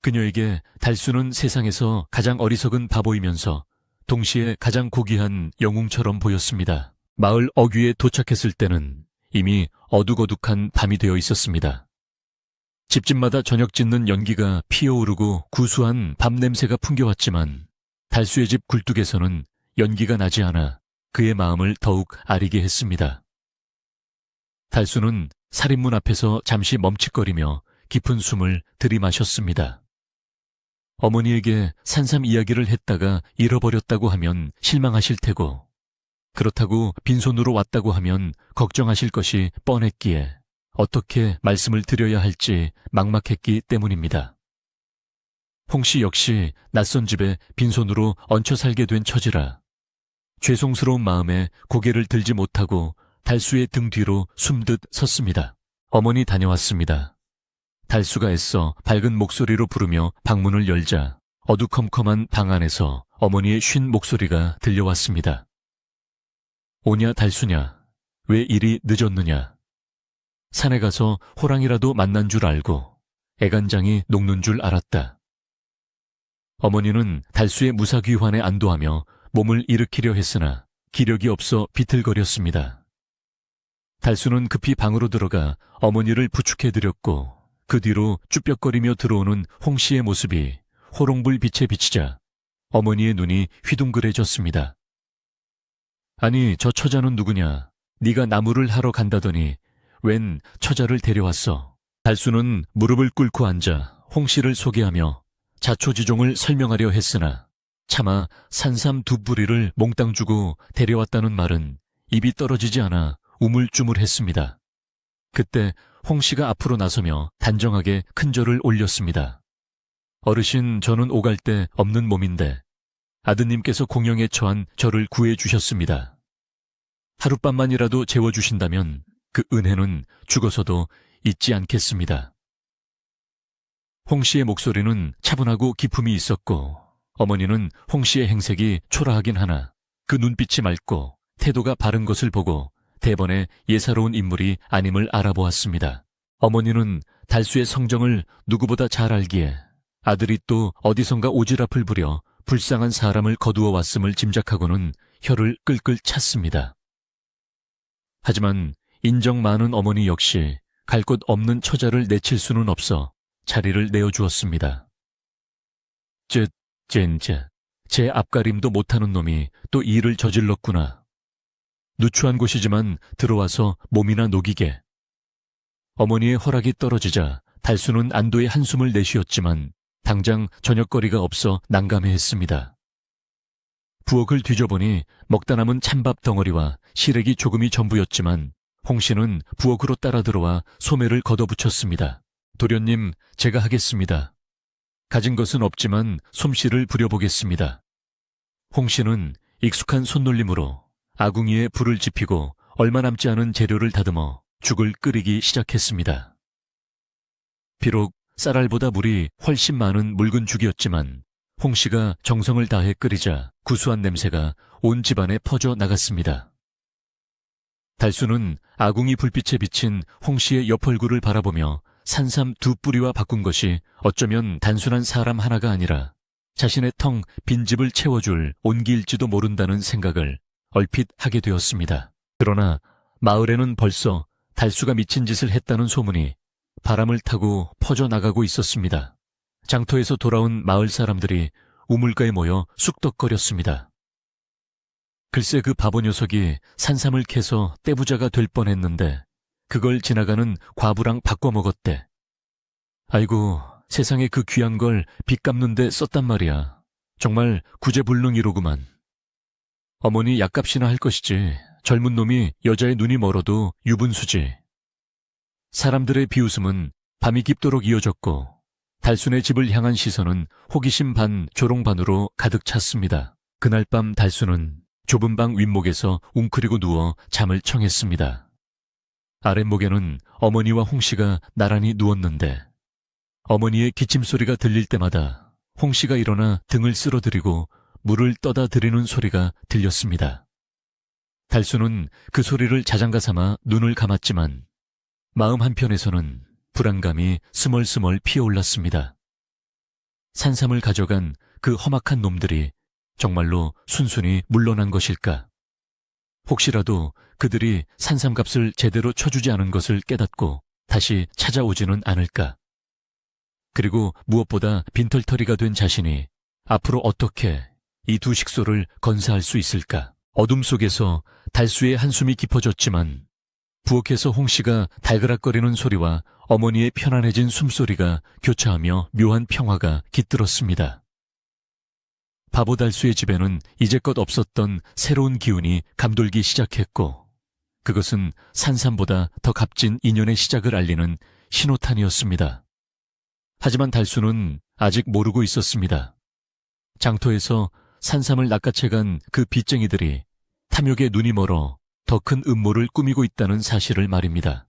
그녀에게 달수는 세상에서 가장 어리석은 바보이면서 동시에 가장 고귀한 영웅처럼 보였습니다. 마을 어귀에 도착했을 때는 이미 어둑어둑한 밤이 되어 있었습니다. 집집마다 저녁 짓는 연기가 피어오르고 구수한 밤 냄새가 풍겨왔지만 달수의 집 굴뚝에서는 연기가 나지 않아 그의 마음을 더욱 아리게 했습니다. 달수는 살인문 앞에서 잠시 멈칫거리며 깊은 숨을 들이마셨습니다. 어머니에게 산삼 이야기를 했다가 잃어버렸다고 하면 실망하실 테고 그렇다고 빈손으로 왔다고 하면 걱정하실 것이 뻔했기에 어떻게 말씀을 드려야 할지 막막했기 때문입니다. 홍씨 역시 낯선 집에 빈손으로 얹혀 살게 된 처지라 죄송스러운 마음에 고개를 들지 못하고 달수의 등 뒤로 숨듯 섰습니다. 어머니 다녀왔습니다. 달수가 애써 밝은 목소리로 부르며 방문을 열자 어두컴컴한 방 안에서 어머니의 쉰 목소리가 들려왔습니다. 오냐 달수냐? 왜 이리 늦었느냐? 산에 가서 호랑이라도 만난 줄 알고 애간장이 녹는 줄 알았다. 어머니는 달수의 무사귀환에 안도하며 몸을 일으키려 했으나 기력이 없어 비틀거렸습니다. 달수는 급히 방으로 들어가 어머니를 부축해드렸고 그 뒤로 쭈뼛거리며 들어오는 홍씨의 모습이 호롱불 빛에 비치자 어머니의 눈이 휘둥그레졌습니다. 아니 저 처자는 누구냐? 네가 나무를 하러 간다더니 웬 처자를 데려왔어. 달수는 무릎을 꿇고 앉아 홍씨를 소개하며 자초지종을 설명하려 했으나 차마 산삼 2뿌리를 몽땅 주고 데려왔다는 말은 입이 떨어지지 않아 우물쭈물했습니다. 그때 홍씨가 앞으로 나서며 단정하게 큰 절을 올렸습니다. 어르신, 저는 오갈 데 없는 몸인데 아드님께서 공영에 처한 저를 구해주셨습니다. 하룻밤만이라도 재워주신다면 그 은혜는 죽어서도 잊지 않겠습니다. 홍씨의 목소리는 차분하고 기품이 있었고 어머니는 홍씨의 행색이 초라하긴 하나 그 눈빛이 맑고 태도가 바른 것을 보고 대번에 예사로운 인물이 아님을 알아보았습니다. 어머니는 달수의 성정을 누구보다 잘 알기에 아들이 또 어디선가 오지랖을 부려 불쌍한 사람을 거두어 왔음을 짐작하고는 혀를 끌끌 찼습니다. 하지만 인정 많은 어머니 역시 갈 곳 없는 처자를 내칠 수는 없어 자리를 내어주었습니다. 젠제, 제 앞가림도 못하는 놈이 또 일을 저질렀구나. 누추한 곳이지만 들어와서 몸이나 녹이게. 어머니의 허락이 떨어지자 달수는 안도의 한숨을 내쉬었지만 당장 저녁거리가 없어 난감해했습니다. 부엌을 뒤져보니 먹다 남은 찬밥 덩어리와 시래기 조금이 전부였지만 홍씨는 부엌으로 따라 들어와 소매를 걷어붙였습니다. 도련님, 제가 하겠습니다. 가진 것은 없지만 솜씨를 부려보겠습니다. 홍씨는 익숙한 손놀림으로 아궁이에 불을 지피고 얼마 남지 않은 재료를 다듬어 죽을 끓이기 시작했습니다. 비록 쌀알보다 물이 훨씬 많은 묽은 죽이었지만 홍씨가 정성을 다해 끓이자 구수한 냄새가 온 집안에 퍼져 나갔습니다. 달수는 아궁이 불빛에 비친 홍씨의 옆 얼굴을 바라보며 산삼 2뿌리와 바꾼 것이 어쩌면 단순한 사람 하나가 아니라 자신의 텅 빈 집을 채워줄 온기일지도 모른다는 생각을 얼핏 하게 되었습니다. 그러나 마을에는 벌써 달수가 미친 짓을 했다는 소문이 바람을 타고 퍼져나가고 있었습니다. 장터에서 돌아온 마을 사람들이 우물가에 모여 쑥덕거렸습니다. 글쎄 그 바보 녀석이 산삼을 캐서 떼부자가 될 뻔했는데 그걸 지나가는 과부랑 바꿔 먹었대. 아이고, 세상에 그 귀한 걸 빚 갚는 데 썼단 말이야. 정말 구제불능이로구만. 어머니 약값이나 할 것이지. 젊은 놈이 여자의 눈이 멀어도 유분수지. 사람들의 비웃음은 밤이 깊도록 이어졌고 달순의 집을 향한 시선은 호기심 반 조롱 반으로 가득 찼습니다. 그날 밤 달순은 좁은 방 윗목에서 웅크리고 누워 잠을 청했습니다. 아랫목에는 어머니와 홍씨가 나란히 누웠는데 어머니의 기침소리가 들릴 때마다 홍씨가 일어나 등을 쓸어들이고 물을 떠다 드리는 소리가 들렸습니다. 달수는 그 소리를 자장가 삼아 눈을 감았지만 마음 한편에서는 불안감이 스멀스멀 피어올랐습니다. 산삼을 가져간 그 험악한 놈들이 정말로 순순히 물러난 것일까? 혹시라도 그들이 산삼값을 제대로 쳐주지 않은 것을 깨닫고 다시 찾아오지는 않을까? 그리고 무엇보다 빈털터리가 된 자신이 앞으로 어떻게 이 두 식소를 건사할 수 있을까? 어둠 속에서 달수의 한숨이 깊어졌지만 부엌에서 홍씨가 달그락거리는 소리와 어머니의 편안해진 숨소리가 교차하며 묘한 평화가 깃들었습니다. 바보 달수의 집에는 이제껏 없었던 새로운 기운이 감돌기 시작했고 그것은 산삼보다 더 값진 인연의 시작을 알리는 신호탄이었습니다. 하지만 달수는 아직 모르고 있었습니다. 장터에서 산삼을 낚아채간 그 빚쟁이들이 탐욕에 눈이 멀어 더 큰 음모를 꾸미고 있다는 사실을 말입니다.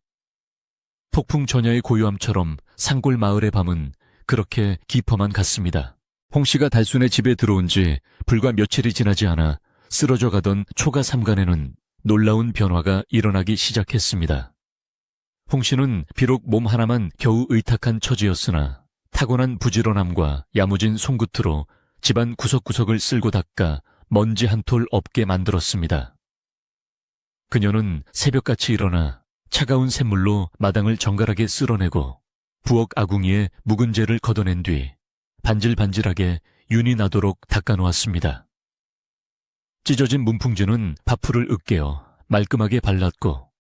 폭풍 전야의 고요함처럼 산골 마을의 밤은 그렇게 깊어만 갔습니다. 홍씨가 달순의 집에 들어온 지 불과 며칠이 지나지 않아 쓰러져 가던 초가 삼간에는 놀라운 변화가 일어나기 시작했습니다. 홍씨는 비록 몸 하나만 겨우 의탁한 처지였으나 타고난 부지런함과 야무진 손끝으로 집안 구석구석을 쓸고 닦아 먼지 한 톨 없게 만들었습니다. 그녀는 새벽같이 일어나 차가운 샘물로 마당을 정갈하게 쓸어내고 부엌 아궁이에 묵은 재를 걷어낸 뒤 반질반질하게 윤이 나도록 닦아놓았습니다. 찢어진 문풍지는 밥풀을 으깨어 말끔하게 발랐고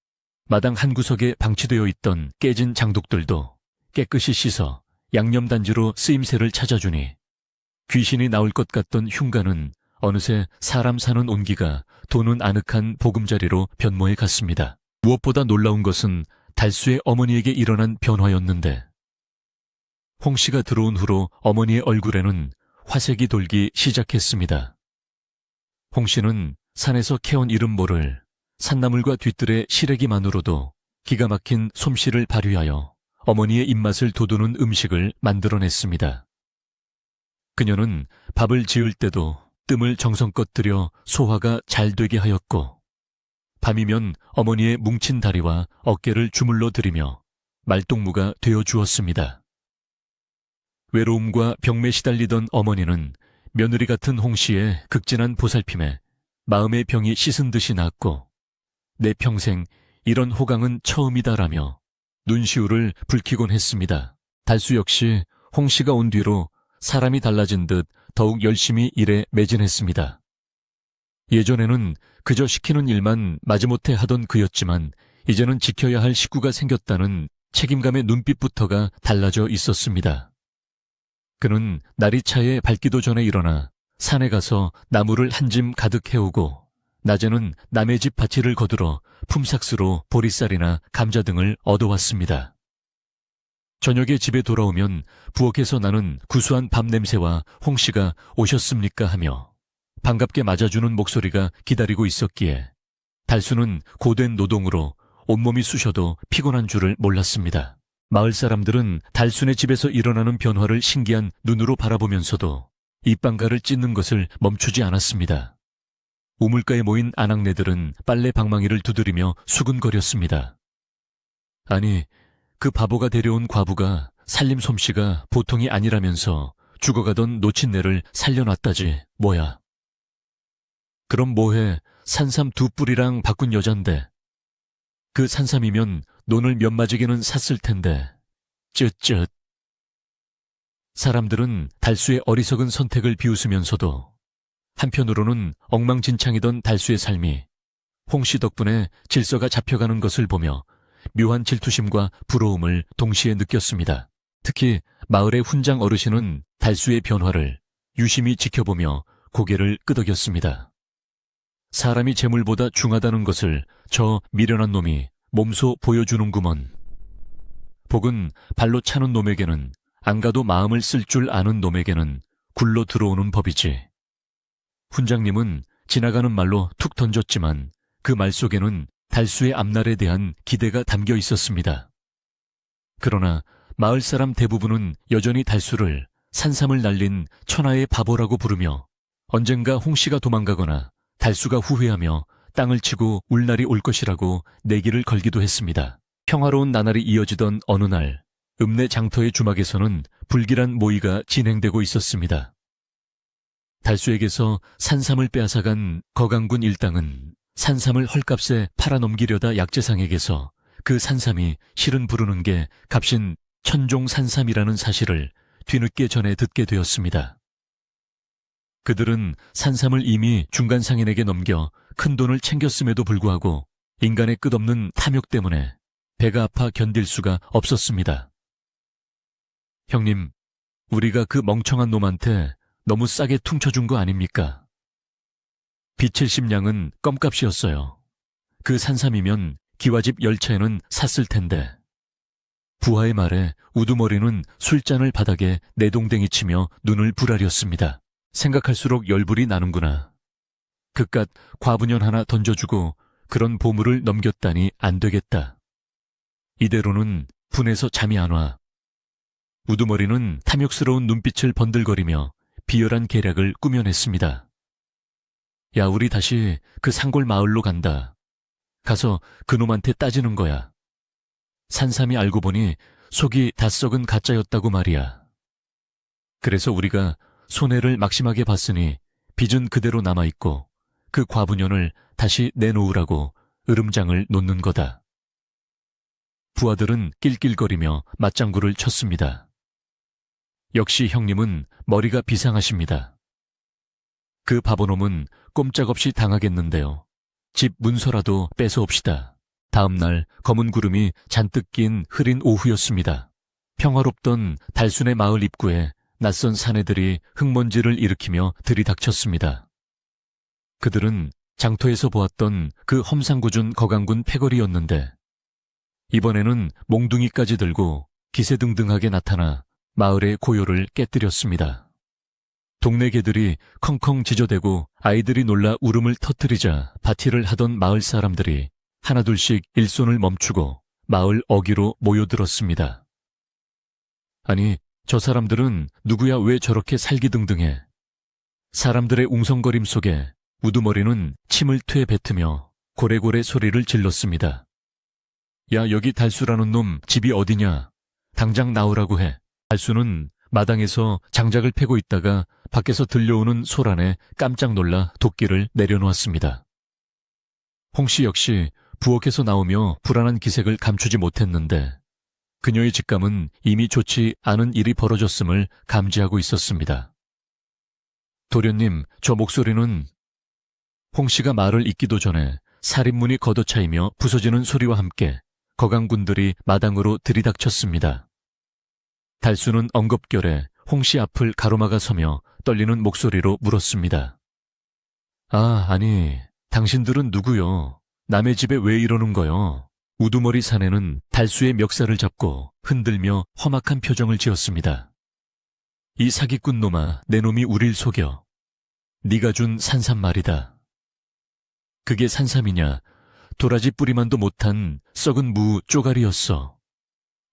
마당 한 구석에 방치되어 있던 깨진 장독들도 깨끗이 씻어 양념단지로 쓰임새를 찾아주니 귀신이 나올 것 같던 흉가는 어느새 사람 사는 온기가 도는 아늑한 보금자리로 변모해 갔습니다. 무엇보다 놀라운 것은 달수의 어머니에게 일어난 변화였는데 홍씨가 들어온 후로 어머니의 얼굴에는 화색이 돌기 시작했습니다. 홍씨는 산에서 캐온 이름 모를 산나물과 뒤뜰의 시래기만으로도 기가 막힌 솜씨를 발휘하여 어머니의 입맛을 돋우는 음식을 만들어냈습니다. 그녀는 밥을 지을 때도 뜸을 정성껏 들여 소화가 잘 되게 하였고 밤이면 어머니의 뭉친 다리와 어깨를 주물러 드리며 말동무가 되어 주었습니다. 외로움과 병매 시달리던 어머니는 며느리 같은 홍씨의 극진한 보살핌에 마음의 병이 씻은 듯이 낫고 내 평생 이런 호강은 처음이다라며 눈시울을 붉히곤 했습니다. 달수 역시 홍씨가 온 뒤로 사람이 달라진 듯 더욱 열심히 일에 매진했습니다. 예전에는 그저 시키는 일만 마지못해 하던 그였지만 이제는 지켜야 할 식구가 생겼다는 책임감의 눈빛부터가 달라져 있었습니다. 그는 날이 차에 밝기도 전에 일어나 산에 가서 나무를 한 짐 가득 해오고 낮에는 남의 집 밭일을 거들어 품삯으로 보리쌀이나 감자 등을 얻어왔습니다. 저녁에 집에 돌아오면 부엌에서 나는 구수한 밥 냄새와 홍씨가 오셨습니까 하며 반갑게 맞아주는 목소리가 기다리고 있었기에 달수는 고된 노동으로 온몸이 쑤셔도 피곤한 줄을 몰랐습니다. 마을 사람들은 달순의 집에서 일어나는 변화를 신기한 눈으로 바라보면서도 입방가를 찢는 것을 멈추지 않았습니다. 우물가에 모인 아낙네들은 빨래 방망이를 두드리며 수군거렸습니다. 아니, 그 바보가 데려온 과부가 살림 솜씨가 보통이 아니라면서 죽어가던 노친네를 살려놨다지 뭐야. 그럼 뭐해, 산삼 2뿌리랑 바꾼 여잔데. 그 산삼이면 논을 몇 마지개는 샀을 텐데. 쯧쯧. 사람들은 달수의 어리석은 선택을 비웃으면서도 한편으로는 엉망진창이던 달수의 삶이 홍씨 덕분에 질서가 잡혀가는 것을 보며 묘한 질투심과 부러움을 동시에 느꼈습니다. 특히 마을의 훈장 어르신은 달수의 변화를 유심히 지켜보며 고개를 끄덕였습니다. 사람이 재물보다 중하다는 것을 저 미련한 놈이 몸소 보여주는구먼. 복은 발로 차는 놈에게는 안 가도 마음을 쓸 줄 아는 놈에게는 굴러 들어오는 법이지. 훈장님은 지나가는 말로 툭 던졌지만 그 말 속에는 달수의 앞날에 대한 기대가 담겨 있었습니다. 그러나 마을 사람 대부분은 여전히 달수를 산삼을 날린 천하의 바보라고 부르며 언젠가 홍씨가 도망가거나 달수가 후회하며 땅을 치고 울 날이 올 것이라고 내기를 걸기도 했습니다. 평화로운 나날이 이어지던 어느 날 읍내 장터의 주막에서는 불길한 모의가 진행되고 있었습니다. 달수에게서 산삼을 빼앗아간 거강군 일당은 산삼을 헐값에 팔아넘기려다 약재상에게서 그 산삼이 실은 부르는 게 값인 천종 산삼이라는 사실을 뒤늦게 전해 듣게 되었습니다. 그들은 산삼을 이미 중간 상인에게 넘겨 큰 돈을 챙겼음에도 불구하고 인간의 끝없는 탐욕 때문에 배가 아파 견딜 수가 없었습니다. 형님, 우리가 그 멍청한 놈한테 너무 싸게 퉁쳐준 거 아닙니까? B70냥은 껌값이었어요. 그 산삼이면 기와집 10차에는 샀을 텐데. 부하의 말에 우두머리는 술잔을 바닥에 내동댕이 치며 눈을 부라렸습니다. 생각할수록 열불이 나는구나. 그깟 과분연 하나 던져주고 그런 보물을 넘겼다니 안 되겠다. 이대로는 분해서 잠이 안 와. 우두머리는 탐욕스러운 눈빛을 번들거리며 비열한 계략을 꾸며냈습니다. 야, 우리 다시 그 산골 마을로 간다. 가서 그놈한테 따지는 거야. 산삼이 알고 보니 속이 다 썩은 가짜였다고 말이야. 그래서 우리가 손해를 막심하게 봤으니 빚은 그대로 남아있고 그 과분연을 다시 내놓으라고 으름장을 놓는 거다. 부하들은 낄낄거리며 맞장구를 쳤습니다. 역시 형님은 머리가 비상하십니다. 그 바보놈은 꼼짝없이 당하겠는데요. 집 문서라도 뺏어옵시다. 다음 날 검은 구름이 잔뜩 낀 흐린 오후였습니다. 평화롭던 달순의 마을 입구에 낯선 사내들이 흙먼지를 일으키며 들이닥쳤습니다. 그들은 장터에서 보았던 그 험상궂은 거강군 패거리였는데 이번에는 몽둥이까지 들고 기세등등하게 나타나 마을의 고요를 깨뜨렸습니다. 동네 개들이 컹컹 지저대고 아이들이 놀라 울음을 터뜨리자 바티를 하던 마을 사람들이 하나둘씩 일손을 멈추고 마을 어귀로 모여들었습니다. 아니, 저 사람들은 누구야 왜 저렇게 살기등등해. 사람들의 웅성거림 속에 우두머리는 침을 퇴 뱉으며 고래고래 소리를 질렀습니다. 야, 여기 달수라는 놈 집이 어디냐? 당장 나오라고 해. 달수는 마당에서 장작을 패고 있다가 밖에서 들려오는 소란에 깜짝 놀라 도끼를 내려놓았습니다. 홍씨 역시 부엌에서 나오며 불안한 기색을 감추지 못했는데 그녀의 직감은 이미 좋지 않은 일이 벌어졌음을 감지하고 있었습니다. 도련님, 저 목소리는... 홍씨가 말을 잇기도 전에 살인문이 걷어차이며 부서지는 소리와 함께 거강군들이 마당으로 들이닥쳤습니다. 달수는 엉겁결에 홍씨 앞을 가로막아 서며 떨리는 목소리로 물었습니다. 아, 아니, 당신들은 누구요? 남의 집에 왜 이러는 거요? 우두머리 사내는 달수의 멱살을 잡고 흔들며 험악한 표정을 지었습니다. 이 사기꾼 놈아, 내 놈이 우릴 속여. 네가 준 산삼 말이다. 그게 산삼이냐? 도라지 뿌리만도 못한 썩은 무 쪼가리였어.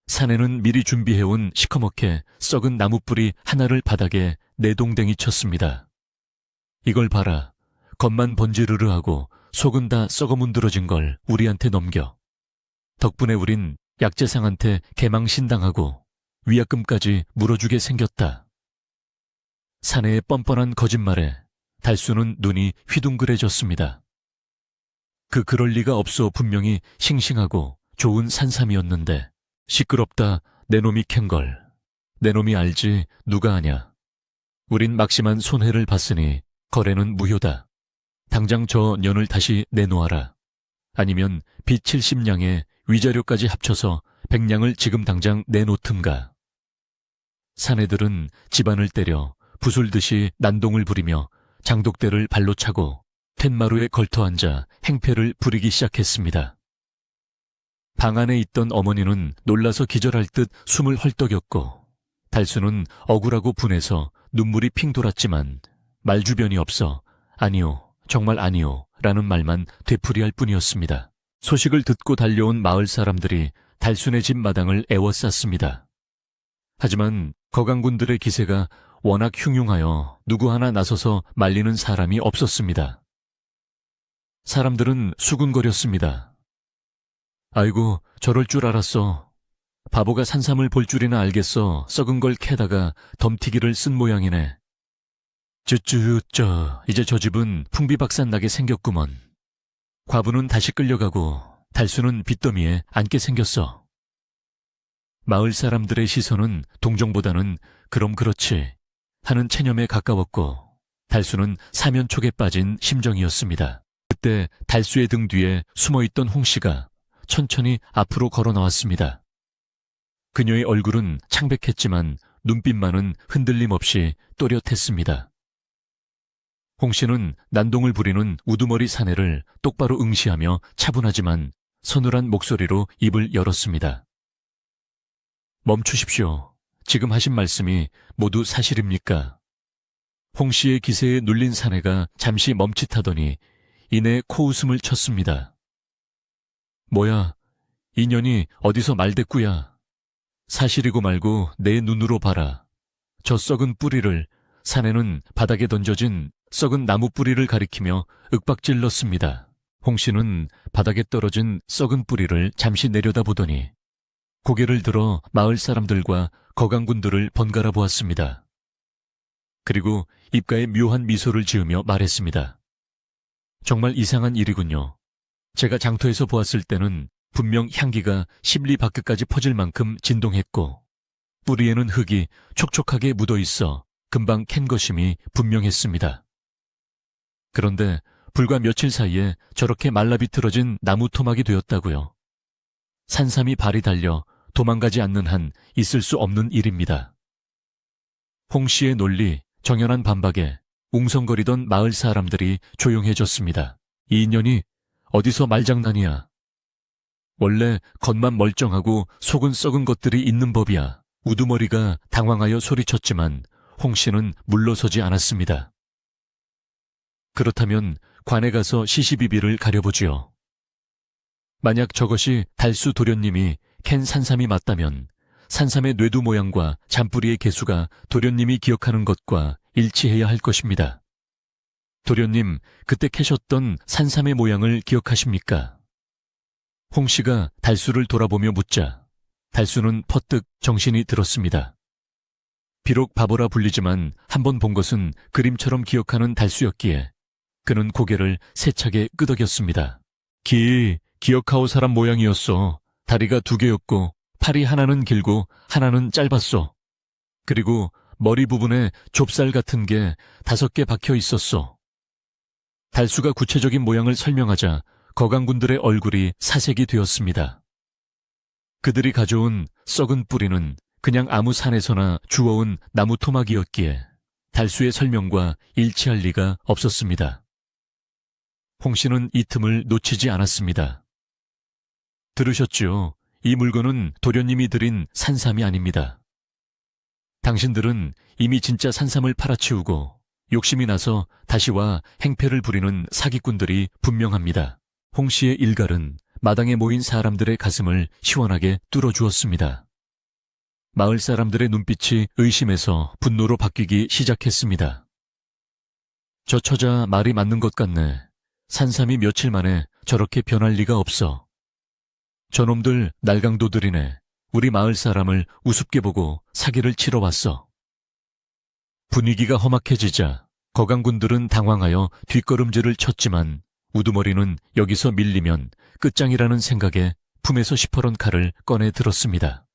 사내는 미리 준비해온 시커멓게 썩은 나무 뿌리 하나를 바닥에 내동댕이 쳤습니다. 이걸 봐라. 겉만 번지르르하고 속은 다 썩어 문드러진 걸 우리한테 넘겨. 덕분에 우린 약재상한테 개망신당하고 위약금까지 물어주게 생겼다. 사내의 뻔뻔한 거짓말에 달수는 눈이 휘둥그레졌습니다. 그럴 리가 없어. 분명히 싱싱하고 좋은 산삼이었는데. 시끄럽다. 내 놈이 캔 걸. 내 놈이 알지 누가 아냐. 우린 막심한 손해를 봤으니 거래는 무효다. 당장 저 년을 다시 내놓아라. 아니면 빚 70냥에 위자료까지 합쳐서 100냥을 지금 당장 내놓든가. 사내들은 집안을 때려 부술듯이 난동을 부리며 장독대를 발로 차고 텐마루에 걸터앉아 행패를 부리기 시작했습니다. 방 안에 있던 어머니는 놀라서 기절할 듯 숨을 헐떡였고 달수는 억울하고 분해서 눈물이 핑 돌았지만 말주변이 없어 아니요, 정말 아니요 라는 말만 되풀이할 뿐이었습니다. 소식을 듣고 달려온 마을 사람들이 달수네 집 마당을 에워쌌습니다. 하지만 거강군들의 기세가 워낙 흉흉하여 누구 하나 나서서 말리는 사람이 없었습니다. 사람들은 수군거렸습니다. 아이고, 저럴 줄 알았어. 바보가 산삼을 볼 줄이나 알겠어. 썩은 걸 캐다가 덤티기를 쓴 모양이네. 이제 저 집은 풍비박산 나게 생겼구먼. 과부는 다시 끌려가고 달수는 빚더미에 앉게 생겼어. 마을 사람들의 시선은 동정보다는 그럼 그렇지 하는 체념에 가까웠고 달수는 사면촉에 빠진 심정이었습니다. 그때 달수의 등 뒤에 숨어있던 홍씨가 천천히 앞으로 걸어 나왔습니다. 그녀의 얼굴은 창백했지만 눈빛만은 흔들림 없이 또렷했습니다. 홍씨는 난동을 부리는 우두머리 사내를 똑바로 응시하며 차분하지만 서늘한 목소리로 입을 열었습니다. 멈추십시오. 지금 하신 말씀이 모두 사실입니까? 홍씨의 기세에 눌린 사내가 잠시 멈칫하더니 이내 코웃음을 쳤습니다. 뭐야, 인연이 어디서 말대꾸야. 사실이고 말고 내 눈으로 봐라. 저 썩은 뿌리를. 사내는 바닥에 던져진 썩은 나무 뿌리를 가리키며 윽박질렀습니다. 홍씨는 바닥에 떨어진 썩은 뿌리를 잠시 내려다보더니 고개를 들어 마을 사람들과 거강군들을 번갈아 보았습니다. 그리고 입가에 묘한 미소를 지으며 말했습니다. 정말 이상한 일이군요. 제가 장터에서 보았을 때는 분명 향기가 십리 밖까지 퍼질 만큼 진동했고 뿌리에는 흙이 촉촉하게 묻어있어 금방 캔 것임이 분명했습니다. 그런데 불과 며칠 사이에 저렇게 말라비틀어진 나무 토막이 되었다고요. 산삼이 발이 달려 도망가지 않는 한 있을 수 없는 일입니다. 홍씨의 논리, 정연한 반박에 웅성거리던 마을 사람들이 조용해졌습니다. 이 인연이 어디서 말장난이야. 원래 겉만 멀쩡하고 속은 썩은 것들이 있는 법이야. 우두머리가 당황하여 소리쳤지만 홍씨는 물러서지 않았습니다. 그렇다면 관에 가서 시시비비를 가려보지요. 만약 저것이 달수 도련님이 캔 산삼이 맞다면 산삼의 뇌두 모양과 잔뿌리의 개수가 도련님이 기억하는 것과 일치해야 할 것입니다. 도련님, 그때 캐셨던 산삼의 모양을 기억하십니까? 홍 씨가 달수를 돌아보며 묻자 달수는 퍼뜩 정신이 들었습니다. 비록 바보라 불리지만 한 번 본 것은 그림처럼 기억하는 달수였기에 그는 고개를 세차게 끄덕였습니다. 기억하오 사람 모양이었어. 다리가 2개였고 팔이 하나는 길고 하나는 짧았어. 그리고 머리 부분에 좁쌀 같은 게 5개 박혀 있었어. 달수가 구체적인 모양을 설명하자 거강군들의 얼굴이 사색이 되었습니다. 그들이 가져온 썩은 뿌리는 그냥 아무 산에서나 주워온 나무 토막이었기에 달수의 설명과 일치할 리가 없었습니다. 홍 씨는 이 틈을 놓치지 않았습니다. 들으셨죠? 이 물건은 도련님이 드린 산삼이 아닙니다. 당신들은 이미 진짜 산삼을 팔아치우고 욕심이 나서 다시 와 행패를 부리는 사기꾼들이 분명합니다. 홍 씨의 일갈은 마당에 모인 사람들의 가슴을 시원하게 뚫어주었습니다. 마을 사람들의 눈빛이 의심에서 분노로 바뀌기 시작했습니다. 저 처자 말이 맞는 것 같네. 산삼이 며칠 만에 저렇게 변할 리가 없어. 저놈들 날강도들이네. 우리 마을 사람을 우습게 보고 사기를 치러 왔어. 분위기가 험악해지자 거강군들은 당황하여 뒷걸음질을 쳤지만 우두머리는 여기서 밀리면 끝장이라는 생각에 품에서 시퍼런 칼을 꺼내 들었습니다.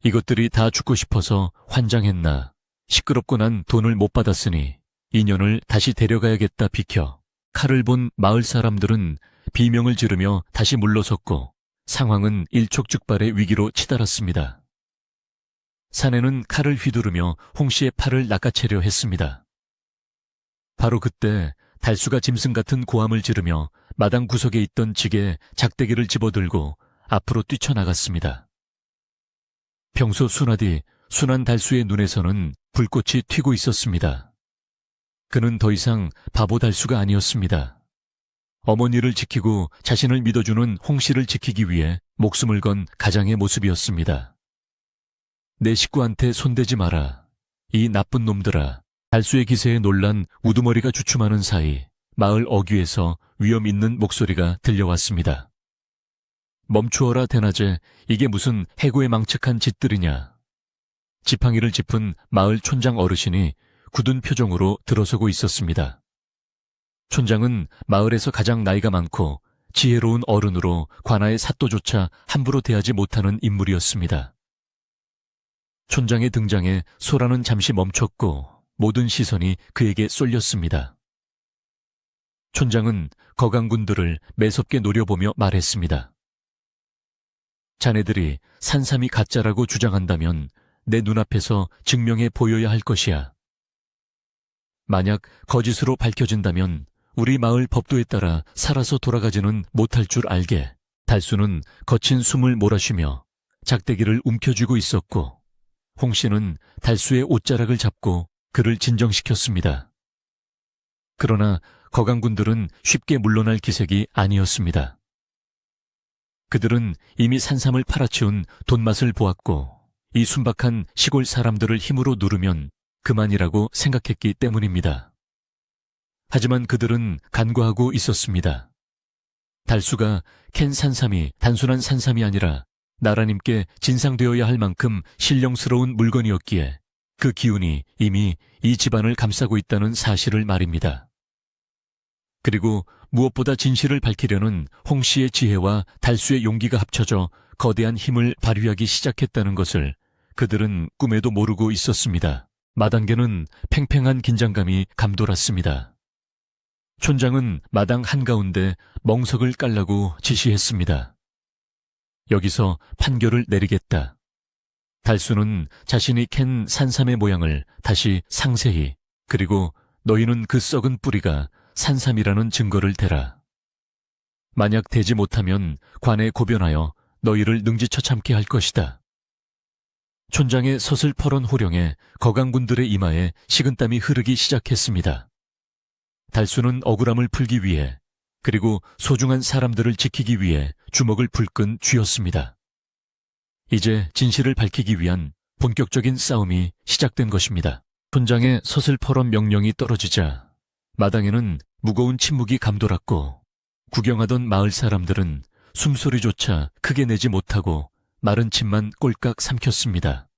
이것들이 다 죽고 싶어서 환장했나. 시끄럽고 난 돈을 못 받았으니 인연을 다시 데려가야겠다 비켜. 칼을 본 마을 사람들은 비명을 지르며 다시 물러섰고 상황은 일촉즉발의 위기로 치달았습니다. 사내는 칼을 휘두르며 홍 씨의 팔을 낚아채려 했습니다. 바로 그때 달수가 짐승 같은 고함을 지르며 마당 구석에 있던 지게에 작대기를 집어들고 앞으로 뛰쳐나갔습니다. 평소 순한 달수의 눈에서는 불꽃이 튀고 있었습니다. 그는 더 이상 바보 달수가 아니었습니다. 어머니를 지키고 자신을 믿어주는 홍 씨를 지키기 위해 목숨을 건 가장의 모습이었습니다. 내 식구한테 손대지 마라. 이 나쁜 놈들아. 달수의 기세에 놀란 우두머리가 주춤하는 사이 마을 어귀에서 위험 있는 목소리가 들려왔습니다. 멈추어라 대낮에. 이게 무슨 해고에 망측한 짓들이냐. 지팡이를 짚은 마을 촌장 어르신이 굳은 표정으로 들어서고 있었습니다. 촌장은 마을에서 가장 나이가 많고 지혜로운 어른으로 관아의 사또조차 함부로 대하지 못하는 인물이었습니다. 촌장의 등장에 소라는 잠시 멈췄고 모든 시선이 그에게 쏠렸습니다. 촌장은 거강군들을 매섭게 노려보며 말했습니다. 자네들이 산삼이 가짜라고 주장한다면 내 눈앞에서 증명해 보여야 할 것이야. 만약 거짓으로 밝혀진다면 우리 마을 법도에 따라 살아서 돌아가지는 못할 줄 알게. 달수는 거친 숨을 몰아쉬며 작대기를 움켜쥐고 있었고 홍 씨는 달수의 옷자락을 잡고 그를 진정시켰습니다. 그러나 거강군들은 쉽게 물러날 기색이 아니었습니다. 그들은 이미 산삼을 팔아치운 돈맛을 보았고 이 순박한 시골 사람들을 힘으로 누르면 그만이라고 생각했기 때문입니다. 하지만 그들은 간과하고 있었습니다. 달수가 캔 산삼이 단순한 산삼이 아니라 나라님께 진상되어야 할 만큼 신령스러운 물건이었기에 그 기운이 이미 이 집안을 감싸고 있다는 사실을 말입니다. 그리고 무엇보다 진실을 밝히려는 홍 씨의 지혜와 달수의 용기가 합쳐져 거대한 힘을 발휘하기 시작했다는 것을 그들은 꿈에도 모르고 있었습니다. 마당계는 팽팽한 긴장감이 감돌았습니다. 촌장은 마당 한가운데 멍석을 깔라고 지시했습니다. 여기서 판결을 내리겠다. 달수는 자신이 캔 산삼의 모양을 다시 상세히, 그리고 너희는 그 썩은 뿌리가 산삼이라는 증거를 대라. 만약 되지 못하면 관에 고변하여 너희를 능지처참게 할 것이다. 촌장의 서슬퍼런 호령에 거강군들의 이마에 식은땀이 흐르기 시작했습니다. 달수는 억울함을 풀기 위해, 그리고 소중한 사람들을 지키기 위해 주먹을 불끈 쥐었습니다. 이제 진실을 밝히기 위한 본격적인 싸움이 시작된 것입니다. 촌장의 서슬퍼런 명령이 떨어지자 마당에는 무거운 침묵이 감돌았고 구경하던 마을 사람들은 숨소리조차 크게 내지 못하고 마른 침만 꼴깍 삼켰습니다.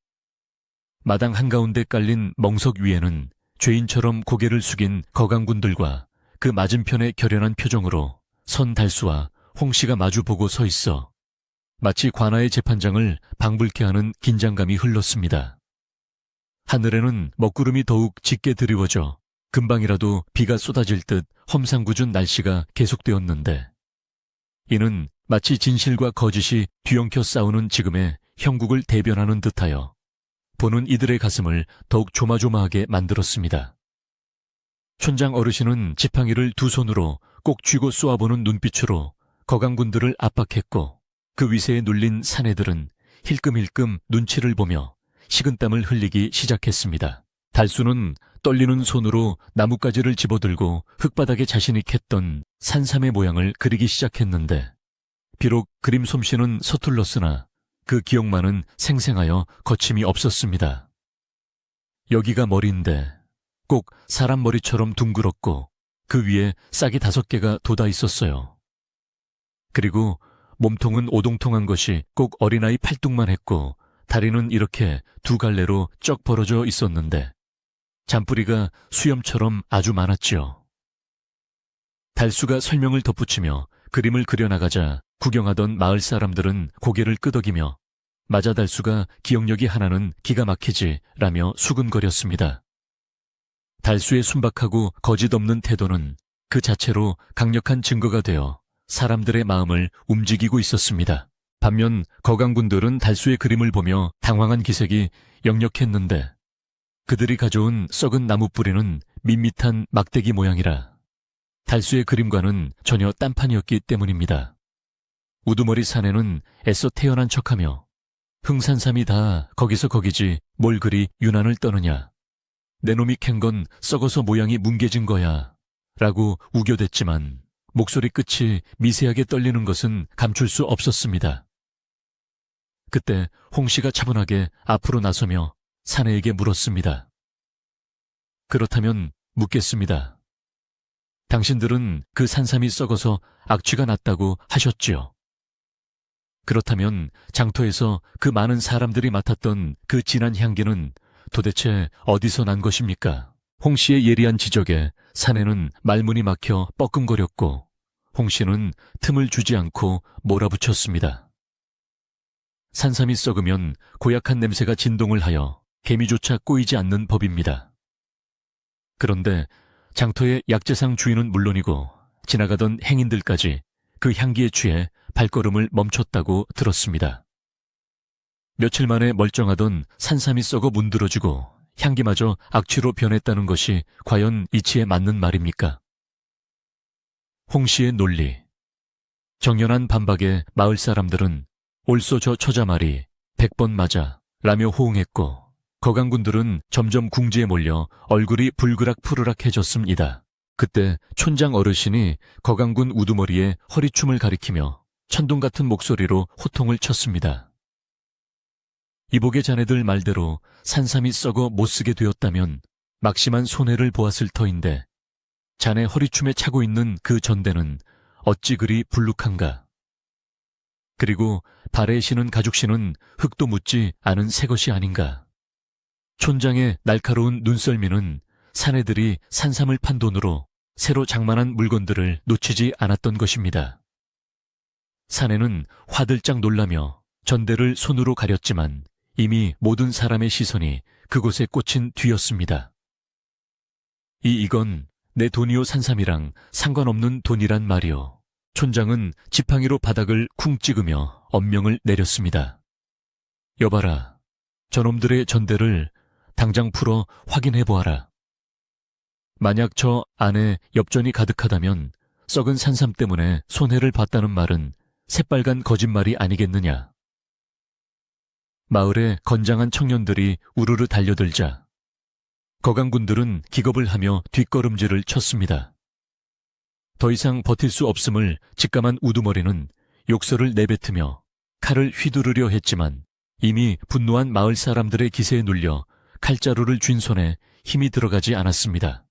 마당 한가운데 깔린 멍석 위에는 죄인처럼 고개를 숙인 거강군들과 그 맞은편에 결연한 표정으로 선 달수와 홍씨가 마주보고 서 있어 마치 관아의 재판장을 방불케 하는 긴장감이 흘렀습니다. 하늘에는 먹구름이 더욱 짙게 드리워져 금방이라도 비가 쏟아질 듯 험상궂은 날씨가 계속되었는데 이는 마치 진실과 거짓이 뒤엉켜 싸우는 지금의 형국을 대변하는 듯하여 보는 이들의 가슴을 더욱 조마조마하게 만들었습니다. 촌장 어르신은 지팡이를 두 손으로 꼭 쥐고 쏘아보는 눈빛으로 거강군들을 압박했고 그 위세에 눌린 사내들은 힐끔힐끔 눈치를 보며 식은땀을 흘리기 시작했습니다. 달수는 떨리는 손으로 나뭇가지를 집어들고 흙바닥에 자신이 캤던 산삼의 모양을 그리기 시작했는데 비록 그림 솜씨는 서툴렀으나 그 기억만은 생생하여 거침이 없었습니다. 여기가 머리인데 꼭 사람 머리처럼 둥그렇고 그 위에 싹이 5개가 돋아 있었어요. 그리고 몸통은 오동통한 것이 꼭 어린아이 팔뚝만 했고 다리는 이렇게 두 갈래로 쩍 벌어져 있었는데 잔뿌리가 수염처럼 아주 많았지요. 달수가 설명을 덧붙이며 그림을 그려나가자 구경하던 마을 사람들은 고개를 끄덕이며 맞아 달수가 기억력이 하나는 기가 막히지 라며 수근거렸습니다. 달수의 순박하고 거짓없는 태도는 그 자체로 강력한 증거가 되어 사람들의 마음을 움직이고 있었습니다. 반면 거강군들은 달수의 그림을 보며 당황한 기색이 역력했는데 그들이 가져온 썩은 나무뿌리는 밋밋한 막대기 모양이라 달수의 그림과는 전혀 딴판이었기 때문입니다. 우두머리 사내는 애써 태연한 척하며 흥산삼이 다 거기서 거기지 뭘 그리 유난을 떠느냐. 내 놈이 캔 건 썩어서 모양이 뭉개진 거야 라고 우겨댔지만 목소리 끝이 미세하게 떨리는 것은 감출 수 없었습니다. 그때 홍씨가 차분하게 앞으로 나서며 사내에게 물었습니다. 그렇다면 묻겠습니다. 당신들은 그 산삼이 썩어서 악취가 났다고 하셨지요. 그렇다면 장터에서 그 많은 사람들이 맡았던 그 진한 향기는 도대체 어디서 난 것입니까? 홍씨의 예리한 지적에 사내는 말문이 막혀 뻐끔거렸고 홍씨는 틈을 주지 않고 몰아붙였습니다. 산삼이 썩으면 고약한 냄새가 진동을 하여 개미조차 꼬이지 않는 법입니다. 그런데 장터의 약재상 주인은 물론이고 지나가던 행인들까지 그 향기에 취해 발걸음을 멈췄다고 들었습니다. 며칠 만에 멀쩡하던 산삼이 썩어 문드러지고 향기마저 악취로 변했다는 것이 과연 이치에 맞는 말입니까? 홍씨의 논리. 정연한 반박에 마을 사람들은 옳소 저 처자 말이 100번 맞아 라며 호응했고 거강군들은 점점 궁지에 몰려 얼굴이 불그락 푸르락해졌습니다. 그때 촌장 어르신이 거강군 우두머리에 허리춤을 가리키며 천둥 같은 목소리로 호통을 쳤습니다. 이복의 자네들 말대로 산삼이 썩어 못쓰게 되었다면 막심한 손해를 보았을 터인데 자네 허리춤에 차고 있는 그 전대는 어찌 그리 불룩한가. 그리고 발에 신은 가죽신은 흙도 묻지 않은 새것이 아닌가. 촌장의 날카로운 눈썰미는 사내들이 산삼을 판 돈으로 새로 장만한 물건들을 놓치지 않았던 것입니다. 사내는 화들짝 놀라며 전대를 손으로 가렸지만 이미 모든 사람의 시선이 그곳에 꽂힌 뒤였습니다. 이건 내 돈이요 산삼이랑 상관없는 돈이란 말이오. 촌장은 지팡이로 바닥을 쿵 찍으며 엄명을 내렸습니다. 여봐라, 저놈들의 전대를 당장 풀어 확인해보아라. 만약 저 안에 엽전이 가득하다면 썩은 산삼 때문에 손해를 봤다는 말은 새빨간 거짓말이 아니겠느냐. 마을에 건장한 청년들이 우르르 달려들자 거강군들은 기겁을 하며 뒷걸음질을 쳤습니다. 더 이상 버틸 수 없음을 직감한 우두머리는 욕설을 내뱉으며 칼을 휘두르려 했지만 이미 분노한 마을 사람들의 기세에 눌려 칼자루를 쥔 손에 힘이 들어가지 않았습니다.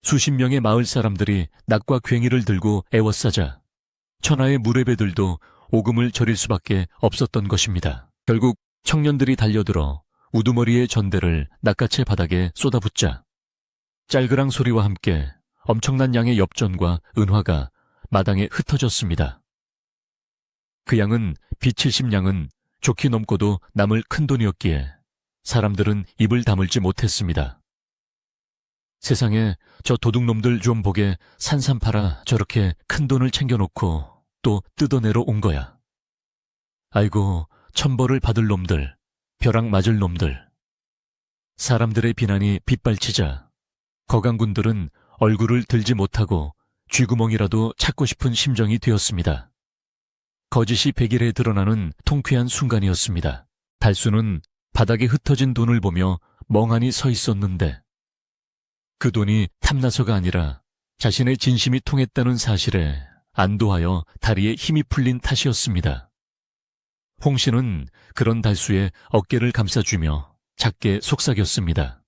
수십 명의 마을 사람들이 낙과 괭이를 들고 애워싸자 천하의 무례배들도 오금을 저릴 수밖에 없었던 것입니다. 결국 청년들이 달려들어 우두머리의 전대를 낚아채 바닥에 쏟아붓자 짤그랑 소리와 함께 엄청난 양의 엽전과 은화가 마당에 흩어졌습니다. 그 양은 B70냥은 좋게 넘고도 남을 큰 돈이었기에 사람들은 입을 다물지 못했습니다. 세상에 저 도둑놈들 좀 보게 산삼 팔아 저렇게 큰 돈을 챙겨놓고 또 뜯어내러 온 거야. 아이고, 천벌을 받을 놈들, 벼락 맞을 놈들. 사람들의 비난이 빗발치자 거강군들은 얼굴을 들지 못하고 쥐구멍이라도 찾고 싶은 심정이 되었습니다. 거짓이 백일에 드러나는 통쾌한 순간이었습니다. 달수는 바닥에 흩어진 돈을 보며 멍하니 서 있었는데 그 돈이 탐나서가 아니라 자신의 진심이 통했다는 사실에 안도하여 다리에 힘이 풀린 탓이었습니다. 홍 씨는 그런 달수의 어깨를 감싸주며 작게 속삭였습니다.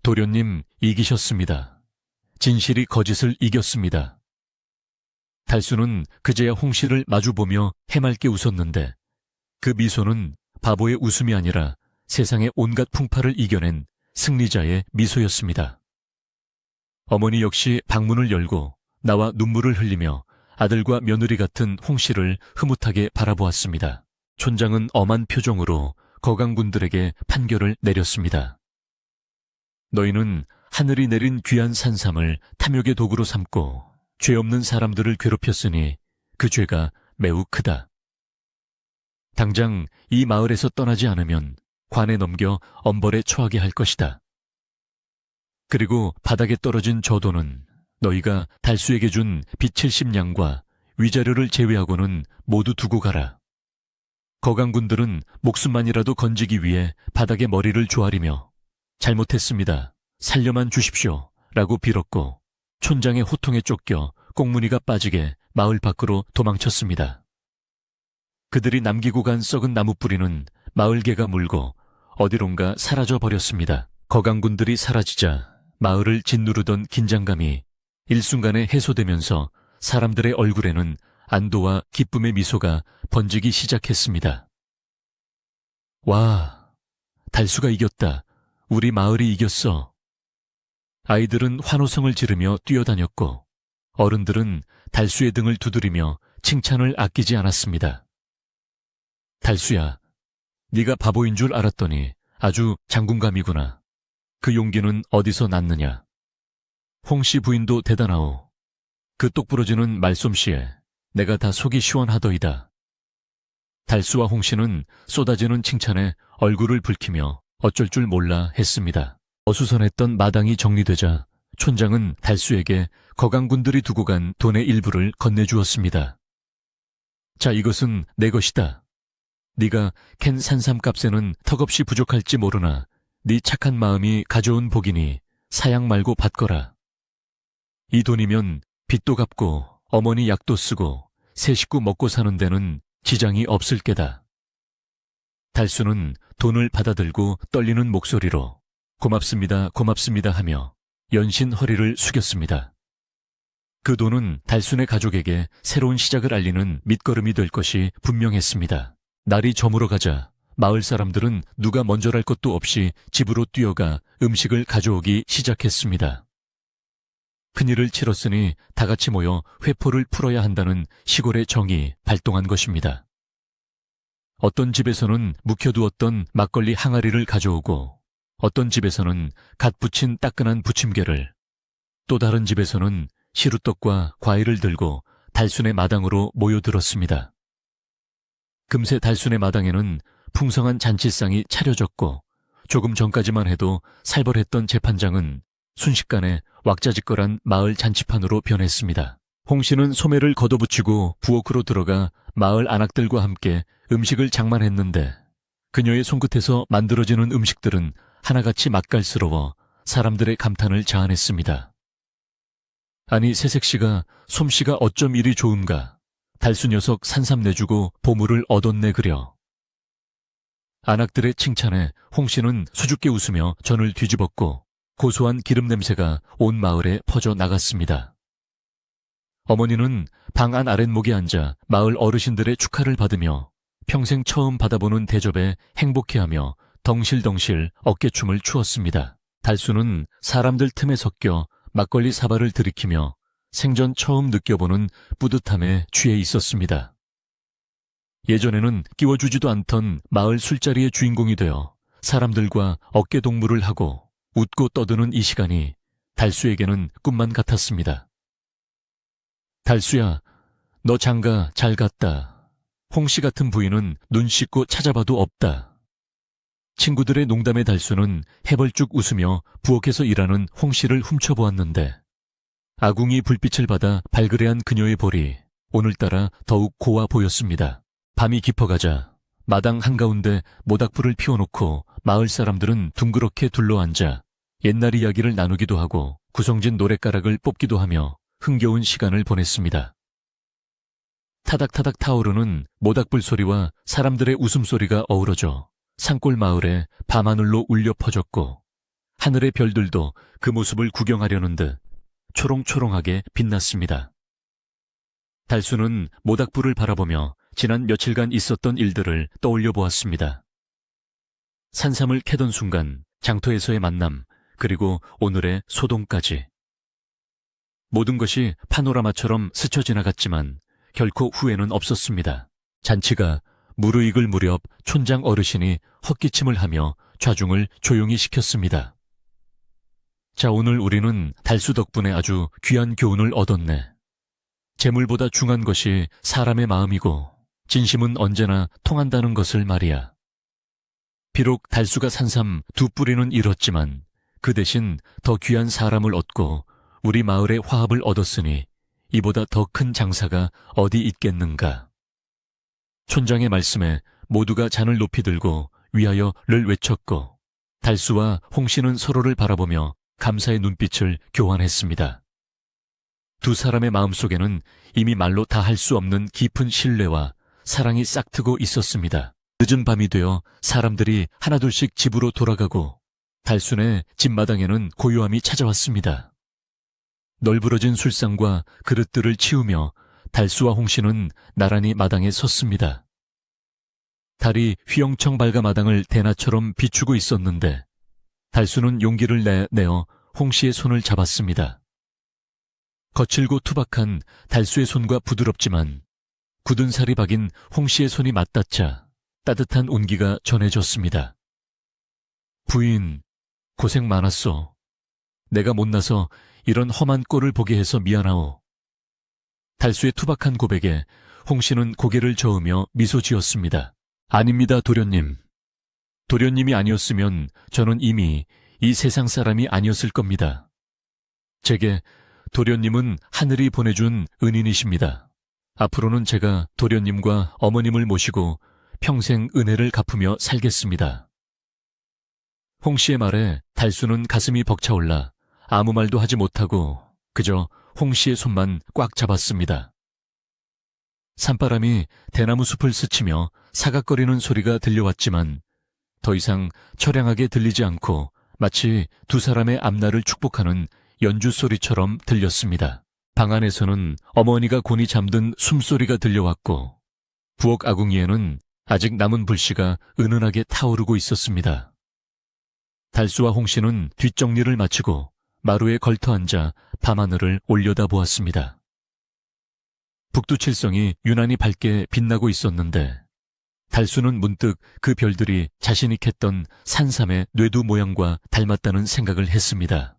도련님, 이기셨습니다. 진실이 거짓을 이겼습니다. 달수는 그제야 홍 씨를 마주보며 해맑게 웃었는데 그 미소는 바보의 웃음이 아니라 세상의 온갖 풍파를 이겨낸 승리자의 미소였습니다. 어머니 역시 방문을 열고 나와 눈물을 흘리며 아들과 며느리 같은 홍 씨를 흐뭇하게 바라보았습니다. 촌장은 엄한 표정으로 거강군들에게 판결을 내렸습니다. 너희는 하늘이 내린 귀한 산삼을 탐욕의 도구로 삼고 죄 없는 사람들을 괴롭혔으니 그 죄가 매우 크다. 당장 이 마을에서 떠나지 않으면 관에 넘겨 엄벌에 처하게 할 것이다. 그리고 바닥에 떨어진 저 돈은 너희가 달수에게 준 B70냥과 위자료를 제외하고는 모두 두고 가라. 거강군들은 목숨만이라도 건지기 위해 바닥에 머리를 조아리며 잘못했습니다. 살려만 주십시오. 라고 빌었고 촌장의 호통에 쫓겨 꽁무니가 빠지게 마을 밖으로 도망쳤습니다. 그들이 남기고 간 썩은 나무 뿌리는 마을 개가 물고 어디론가 사라져 버렸습니다. 거강군들이 사라지자 마을을 짓누르던 긴장감이 일순간에 해소되면서 사람들의 얼굴에는 안도와 기쁨의 미소가 번지기 시작했습니다. 와, 달수가 이겼다. 우리 마을이 이겼어. 아이들은 환호성을 지르며 뛰어다녔고 어른들은 달수의 등을 두드리며 칭찬을 아끼지 않았습니다. 달수야, 네가 바보인 줄 알았더니 아주 장군감이구나. 그 용기는 어디서 났느냐. 홍씨 부인도 대단하오. 그 똑부러지는 말솜씨에 내가 다 속이 시원하더이다. 달수와 홍씨는 쏟아지는 칭찬에 얼굴을 붉히며 어쩔 줄 몰라 했습니다. 어수선했던 마당이 정리되자 촌장은 달수에게 거강군들이 두고 간 돈의 일부를 건네주었습니다. 자, 이것은 내 것이다. 네가 캔 산삼값에는 턱없이 부족할지 모르나 네 착한 마음이 가져온 복이니 사양 말고 받거라. 이 돈이면 빚도 갚고 어머니 약도 쓰고 세 식구 먹고 사는 데는 지장이 없을 게다. 달수는 돈을 받아들고 떨리는 목소리로 고맙습니다, 고맙습니다 하며 연신 허리를 숙였습니다. 그 돈은 달순의 가족에게 새로운 시작을 알리는 밑거름이 될 것이 분명했습니다. 날이 저물어 가자 마을 사람들은 누가 먼저랄 것도 없이 집으로 뛰어가 음식을 가져오기 시작했습니다. 큰일을 치렀으니 다 같이 모여 회포를 풀어야 한다는 시골의 정이 발동한 것입니다. 어떤 집에서는 묵혀두었던 막걸리 항아리를 가져오고 어떤 집에서는 갓 부친 따끈한 부침개를 또 다른 집에서는 시루떡과 과일을 들고 달순의 마당으로 모여들었습니다. 금세 달순의 마당에는 풍성한 잔치상이 차려졌고 조금 전까지만 해도 살벌했던 재판장은 순식간에 왁자지껄한 마을 잔치판으로 변했습니다. 홍 씨는 소매를 걷어붙이고 부엌으로 들어가 마을 안악들과 함께 음식을 장만했는데 그녀의 손끝에서 만들어지는 음식들은 하나같이 맛깔스러워 사람들의 감탄을 자아냈습니다. 아니, 새색시가 솜씨가 어쩜 이리 좋은가. 달수 녀석 산삼 내주고 보물을 얻었네 그려. 안악들의 칭찬에 홍 씨는 수줍게 웃으며 전을 뒤집었고 고소한 기름 냄새가 온 마을에 퍼져 나갔습니다. 어머니는 방 안 아랫목에 앉아 마을 어르신들의 축하를 받으며 평생 처음 받아보는 대접에 행복해하며 덩실덩실 어깨춤을 추었습니다. 달수는 사람들 틈에 섞여 막걸리 사발을 들이키며 생전 처음 느껴보는 뿌듯함에 취해 있었습니다. 예전에는 끼워주지도 않던 마을 술자리의 주인공이 되어 사람들과 어깨동무를 하고 웃고 떠드는 이 시간이 달수에게는 꿈만 같았습니다. 달수야, 너 장가 잘 갔다. 홍씨 같은 부인은 눈 씻고 찾아봐도 없다. 친구들의 농담에 달수는 해벌쭉 웃으며 부엌에서 일하는 홍씨를 훔쳐보았는데 아궁이 불빛을 받아 발그레한 그녀의 볼이 오늘따라 더욱 고와 보였습니다. 밤이 깊어가자 마당 한가운데 모닥불을 피워놓고 마을 사람들은 둥그렇게 둘러앉아 옛날 이야기를 나누기도 하고 구성진 노랫가락을 뽑기도 하며 흥겨운 시간을 보냈습니다. 타닥타닥 타오르는 모닥불 소리와 사람들의 웃음소리가 어우러져 산골 마을에 밤하늘로 울려 퍼졌고 하늘의 별들도 그 모습을 구경하려는 듯 초롱초롱하게 빛났습니다. 달수는 모닥불을 바라보며 지난 며칠간 있었던 일들을 떠올려 보았습니다. 산삼을 캐던 순간 장터에서의 만남, 그리고 오늘의 소동까지. 모든 것이 파노라마처럼 스쳐 지나갔지만 결코 후회는 없었습니다. 잔치가 무르익을 무렵 촌장 어르신이 헛기침을 하며 좌중을 조용히 시켰습니다. 자, 오늘 우리는 달수 덕분에 아주 귀한 교훈을 얻었네. 재물보다 중요한 것이 사람의 마음이고 진심은 언제나 통한다는 것을 말이야. 비록 달수가 산삼 2뿌리는 잃었지만 그 대신 더 귀한 사람을 얻고 우리 마을의 화합을 얻었으니 이보다 더 큰 장사가 어디 있겠는가. 촌장의 말씀에 모두가 잔을 높이 들고 위하여를 외쳤고 달수와 홍씨는 서로를 바라보며 감사의 눈빛을 교환했습니다. 두 사람의 마음속에는 이미 말로 다 할 수 없는 깊은 신뢰와 사랑이 싹트고 있었습니다. 늦은 밤이 되어 사람들이 하나둘씩 집으로 돌아가고 달순의 집마당에는 고요함이 찾아왔습니다. 널브러진 술상과 그릇들을 치우며 달수와 홍씨는 나란히 마당에 섰습니다. 달이 휘영청 밝아 마당을 대낮처럼 비추고 있었는데 달수는 용기를 내어 홍씨의 손을 잡았습니다. 거칠고 투박한 달수의 손과 부드럽지만 굳은 살이 박인 홍씨의 손이 맞닿자 따뜻한 온기가 전해졌습니다. 부인, 고생 많았어. 내가 못나서 이런 험한 꼴을 보게 해서 미안하오. 달수의 투박한 고백에 홍씨는 고개를 저으며 미소 지었습니다. 아닙니다, 도련님. 도련님이 아니었으면 저는 이미 이 세상 사람이 아니었을 겁니다. 제게 도련님은 하늘이 보내준 은인이십니다. 앞으로는 제가 도련님과 어머님을 모시고 평생 은혜를 갚으며 살겠습니다. 홍씨의 말에 달수는 가슴이 벅차올라 아무 말도 하지 못하고 그저 홍씨의 손만 꽉 잡았습니다. 산바람이 대나무 숲을 스치며 사각거리는 소리가 들려왔지만 더 이상 처량하게 들리지 않고 마치 두 사람의 앞날을 축복하는 연주 소리처럼 들렸습니다. 방 안에서는 어머니가 곤히 잠든 숨소리가 들려왔고 부엌 아궁이에는 아직 남은 불씨가 은은하게 타오르고 있었습니다. 달수와 홍씨는 뒷정리를 마치고 마루에 걸터앉아 밤하늘을 올려다보았습니다. 북두칠성이 유난히 밝게 빛나고 있었는데 달수는 문득 그 별들이 자신이 캤던 산삼의 뇌두 모양과 닮았다는 생각을 했습니다.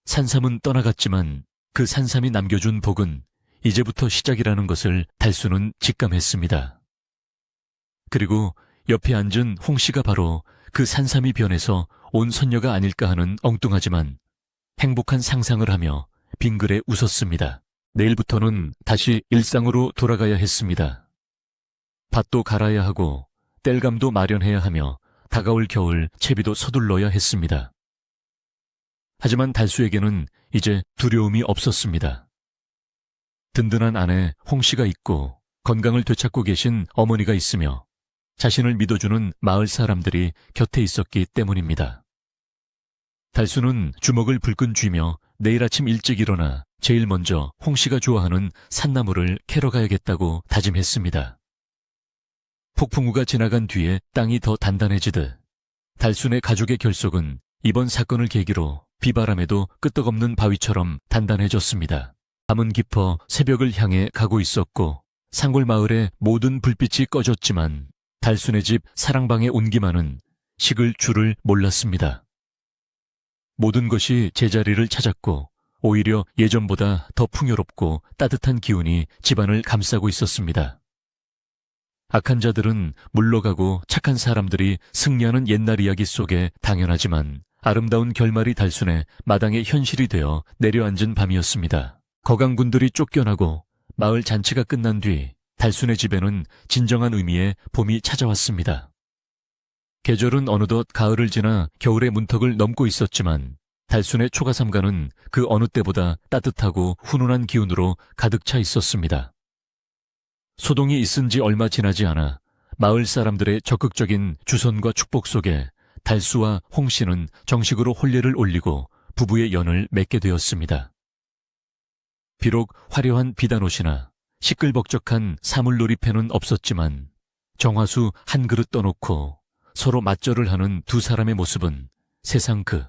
산삼은 떠나갔지만 그 산삼이 남겨준 복은 이제부터 시작이라는 것을 달수는 직감했습니다. 그리고 옆에 앉은 홍씨가 바로 그 산삼이 변해서 온 선녀가 아닐까 하는 엉뚱하지만 행복한 상상을 하며 빙그레 웃었습니다. 내일부터는 다시 일상으로 돌아가야 했습니다. 밭도 갈아야 하고 땔감도 마련해야 하며 다가올 겨울 채비도 서둘러야 했습니다. 하지만 달수에게는 이제 두려움이 없었습니다. 든든한 아내 홍씨가 있고 건강을 되찾고 계신 어머니가 있으며 자신을 믿어주는 마을 사람들이 곁에 있었기 때문입니다. 달수는 주먹을 불끈 쥐며 내일 아침 일찍 일어나 제일 먼저 홍 씨가 좋아하는 산나물을 캐러 가야겠다고 다짐했습니다. 폭풍우가 지나간 뒤에 땅이 더 단단해지듯 달순의 가족의 결속은 이번 사건을 계기로 비바람에도 끄떡없는 바위처럼 단단해졌습니다. 밤은 깊어 새벽을 향해 가고 있었고 산골 마을의 모든 불빛이 꺼졌지만 달순의 집 사랑방에 온 기만은 식을 줄을 몰랐습니다. 모든 것이 제자리를 찾았고 오히려 예전보다 더 풍요롭고 따뜻한 기운이 집안을 감싸고 있었습니다. 악한 자들은 물러가고 착한 사람들이 승리하는 옛날 이야기 속에 당연하지만 아름다운 결말이 달순의 마당의 현실이 되어 내려앉은 밤이었습니다. 거강군들이 쫓겨나고 마을 잔치가 끝난 뒤 달순의 집에는 진정한 의미의 봄이 찾아왔습니다. 계절은 어느덧 가을을 지나 겨울의 문턱을 넘고 있었지만 달순의 초가삼가는 그 어느 때보다 따뜻하고 훈훈한 기운으로 가득 차 있었습니다. 소동이 있은 지 얼마 지나지 않아 마을 사람들의 적극적인 주선과 축복 속에 달수와 홍 씨는 정식으로 혼례를 올리고 부부의 연을 맺게 되었습니다. 비록 화려한 비단옷이나 시끌벅적한 사물놀이패는 없었지만 정화수 한 그릇 떠놓고 서로 맞절을 하는 두 사람의 모습은 세상 그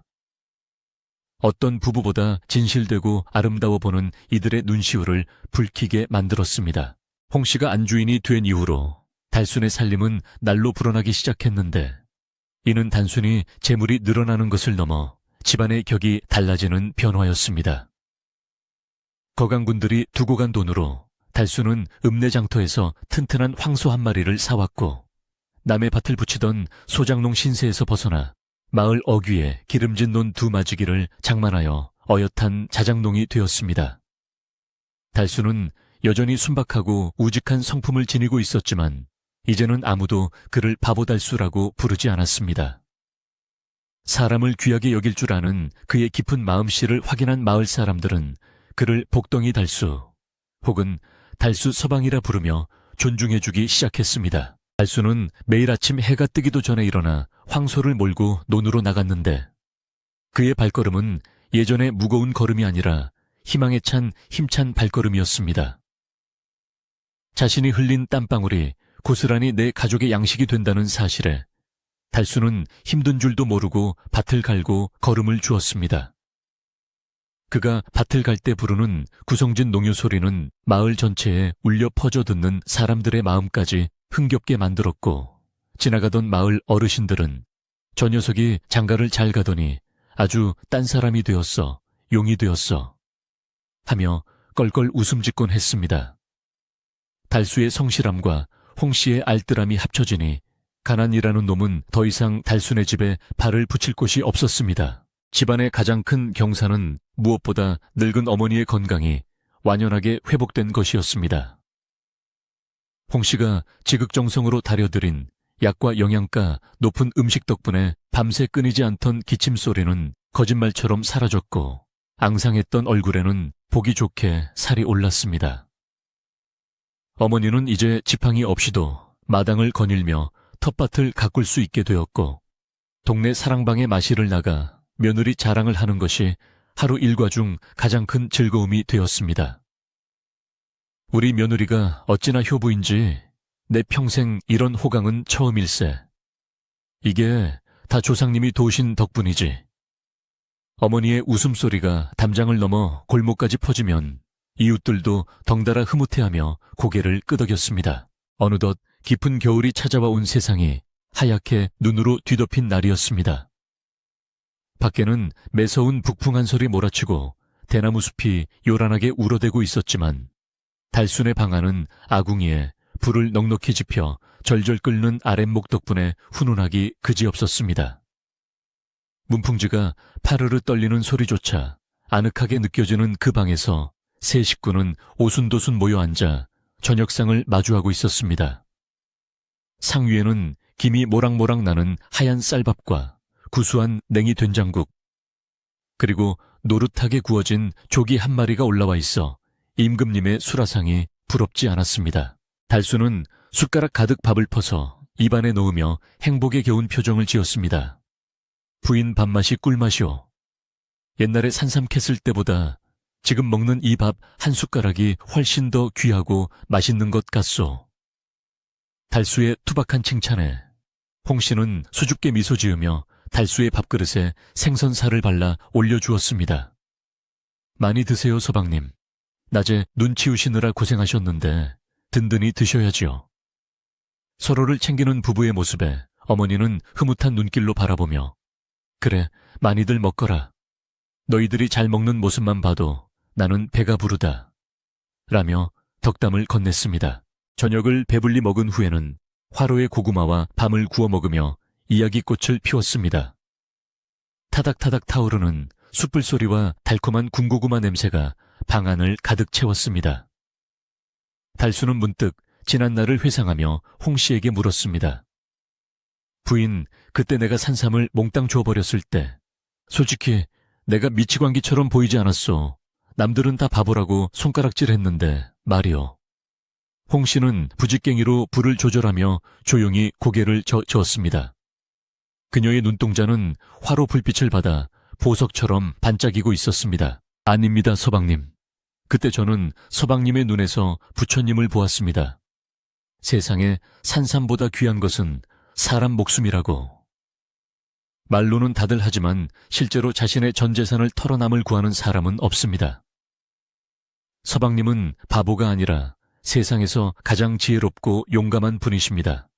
어떤 부부보다 진실되고 아름다워 보는 이들의 눈시울을 붉히게 만들었습니다. 홍 씨가 안주인이 된 이후로 달순의 살림은 날로 불어나기 시작했는데 이는 단순히 재물이 늘어나는 것을 넘어 집안의 격이 달라지는 변화였습니다. 거강군들이 두고 간 돈으로 달순은 읍내장터에서 튼튼한 황소 한 마리를 사왔고 남의 밭을 붙이던 소장농 신세에서 벗어나 마을 어귀에 기름진 논 두 마지기를 장만하여 어엿한 자장농이 되었습니다. 달순은 여전히 순박하고 우직한 성품을 지니고 있었지만 이제는 아무도 그를 바보달수라고 부르지 않았습니다. 사람을 귀하게 여길 줄 아는 그의 깊은 마음씨를 확인한 마을 사람들은 그를 복덩이 달수 혹은 달수 서방이라 부르며 존중해주기 시작했습니다. 달수는 매일 아침 해가 뜨기도 전에 일어나 황소를 몰고 논으로 나갔는데 그의 발걸음은 예전의 무거운 걸음이 아니라 희망에 찬 힘찬 발걸음이었습니다. 자신이 흘린 땀방울이 고스란히 내 가족의 양식이 된다는 사실에 달수는 힘든 줄도 모르고 밭을 갈고 걸음을 주었습니다. 그가 밭을 갈 때 부르는 구성진 농요 소리는 마을 전체에 울려 퍼져 듣는 사람들의 마음까지 흥겹게 만들었고 지나가던 마을 어르신들은 저 녀석이 장가를 잘 가더니 아주 딴 사람이 되었어, 용이 되었어 하며 껄껄 웃음 짓곤 했습니다. 달수의 성실함과 홍 씨의 알뜰함이 합쳐지니 가난이라는 놈은 더 이상 달순의 집에 발을 붙일 곳이 없었습니다. 집안의 가장 큰 경사는 무엇보다 늙은 어머니의 건강이 완연하게 회복된 것이었습니다. 홍 씨가 지극정성으로 다려드린 약과 영양가 높은 음식 덕분에 밤새 끊이지 않던 기침소리는 거짓말처럼 사라졌고 앙상했던 얼굴에는 보기 좋게 살이 올랐습니다. 어머니는 이제 지팡이 없이도 마당을 거닐며 텃밭을 가꿀 수 있게 되었고 동네 사랑방에 마시를 나가 며느리 자랑을 하는 것이 하루 일과 중 가장 큰 즐거움이 되었습니다. 우리 며느리가 어찌나 효부인지 내 평생 이런 호강은 처음일세. 이게 다 조상님이 도우신 덕분이지. 어머니의 웃음소리가 담장을 넘어 골목까지 퍼지면 이웃들도 덩달아 흐뭇해하며 고개를 끄덕였습니다. 어느덧 깊은 겨울이 찾아와 온 세상이 하얗게 눈으로 뒤덮인 날이었습니다. 밖에는 매서운 북풍한 소리 몰아치고 대나무 숲이 요란하게 울어대고 있었지만 달순의 방 안은 아궁이에 불을 넉넉히 지펴 절절 끓는 아랫목 덕분에 훈훈하기 그지없었습니다. 문풍지가 파르르 떨리는 소리조차 아늑하게 느껴지는 그 방에서 세 식구는 오순도순 모여 앉아 저녁상을 마주하고 있었습니다. 상 위에는 김이 모락모락 나는 하얀 쌀밥과 구수한 냉이 된장국, 그리고 노릇하게 구워진 조기 한 마리가 올라와 있어 임금님의 수라상이 부럽지 않았습니다. 달수는 숟가락 가득 밥을 퍼서 입안에 넣으며 행복에 겨운 표정을 지었습니다. 부인 밥맛이 꿀맛이오. 옛날에 산삼 캤을 때보다 지금 먹는 이 밥 한 숟가락이 훨씬 더 귀하고 맛있는 것 같소. 달수의 투박한 칭찬에 홍 씨는 수줍게 미소 지으며 달수의 밥그릇에 생선살을 발라 올려주었습니다. 많이 드세요, 서방님. 낮에 눈 치우시느라 고생하셨는데 든든히 드셔야지요. 서로를 챙기는 부부의 모습에 어머니는 흐뭇한 눈길로 바라보며 그래, 많이들 먹거라. 너희들이 잘 먹는 모습만 봐도 나는 배가 부르다. 라며 덕담을 건넸습니다. 저녁을 배불리 먹은 후에는 화로의 고구마와 밤을 구워 먹으며 이야기꽃을 피웠습니다. 타닥타닥 타오르는 숯불 소리와 달콤한 군고구마 냄새가 방 안을 가득 채웠습니다. 달수는 문득 지난 날을 회상하며 홍 씨에게 물었습니다. 부인, 그때 내가 산삼을 몽땅 줘버렸을 때 솔직히 내가 미치광기처럼 보이지 않았소. 남들은 다 바보라고 손가락질했는데 말이오. 홍 씨는 부직갱이로 불을 조절하며 조용히 고개를 저었습니다. 그녀의 눈동자는 화로 불빛을 받아 보석처럼 반짝이고 있었습니다. 아닙니다, 서방님. 그때 저는 서방님의 눈에서 부처님을 보았습니다. 세상에 산삼보다 귀한 것은 사람 목숨이라고. 말로는 다들 하지만 실제로 자신의 전 재산을 털어남을 구하는 사람은 없습니다. 서방님은 바보가 아니라 세상에서 가장 지혜롭고 용감한 분이십니다.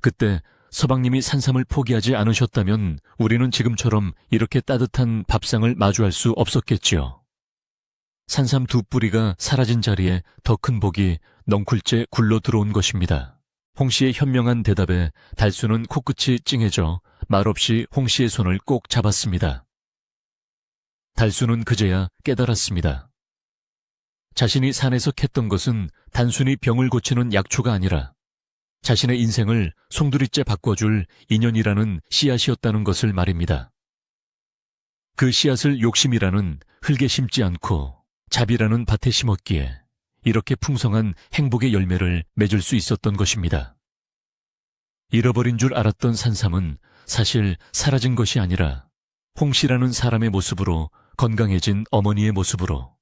그때 서방님이 산삼을 포기하지 않으셨다면 우리는 지금처럼 이렇게 따뜻한 밥상을 마주할 수 없었겠지요. 산삼 두 뿌리가 사라진 자리에 더 큰 복이 넝쿨째 굴러 들어온 것입니다. 홍 씨의 현명한 대답에 달수는 코끝이 찡해져 말없이 홍 씨의 손을 꼭 잡았습니다. 달수는 그제야 깨달았습니다. 자신이 산에서 캤던 것은 단순히 병을 고치는 약초가 아니라 자신의 인생을 송두리째 바꿔줄 인연이라는 씨앗이었다는 것을 말입니다. 그 씨앗을 욕심이라는 흙에 심지 않고 자비라는 밭에 심었기에 이렇게 풍성한 행복의 열매를 맺을 수 있었던 것입니다. 잃어버린 줄 알았던 산삼은 사실 사라진 것이 아니라 홍 씨라는 사람의 모습으로 건강해진 어머니의 모습으로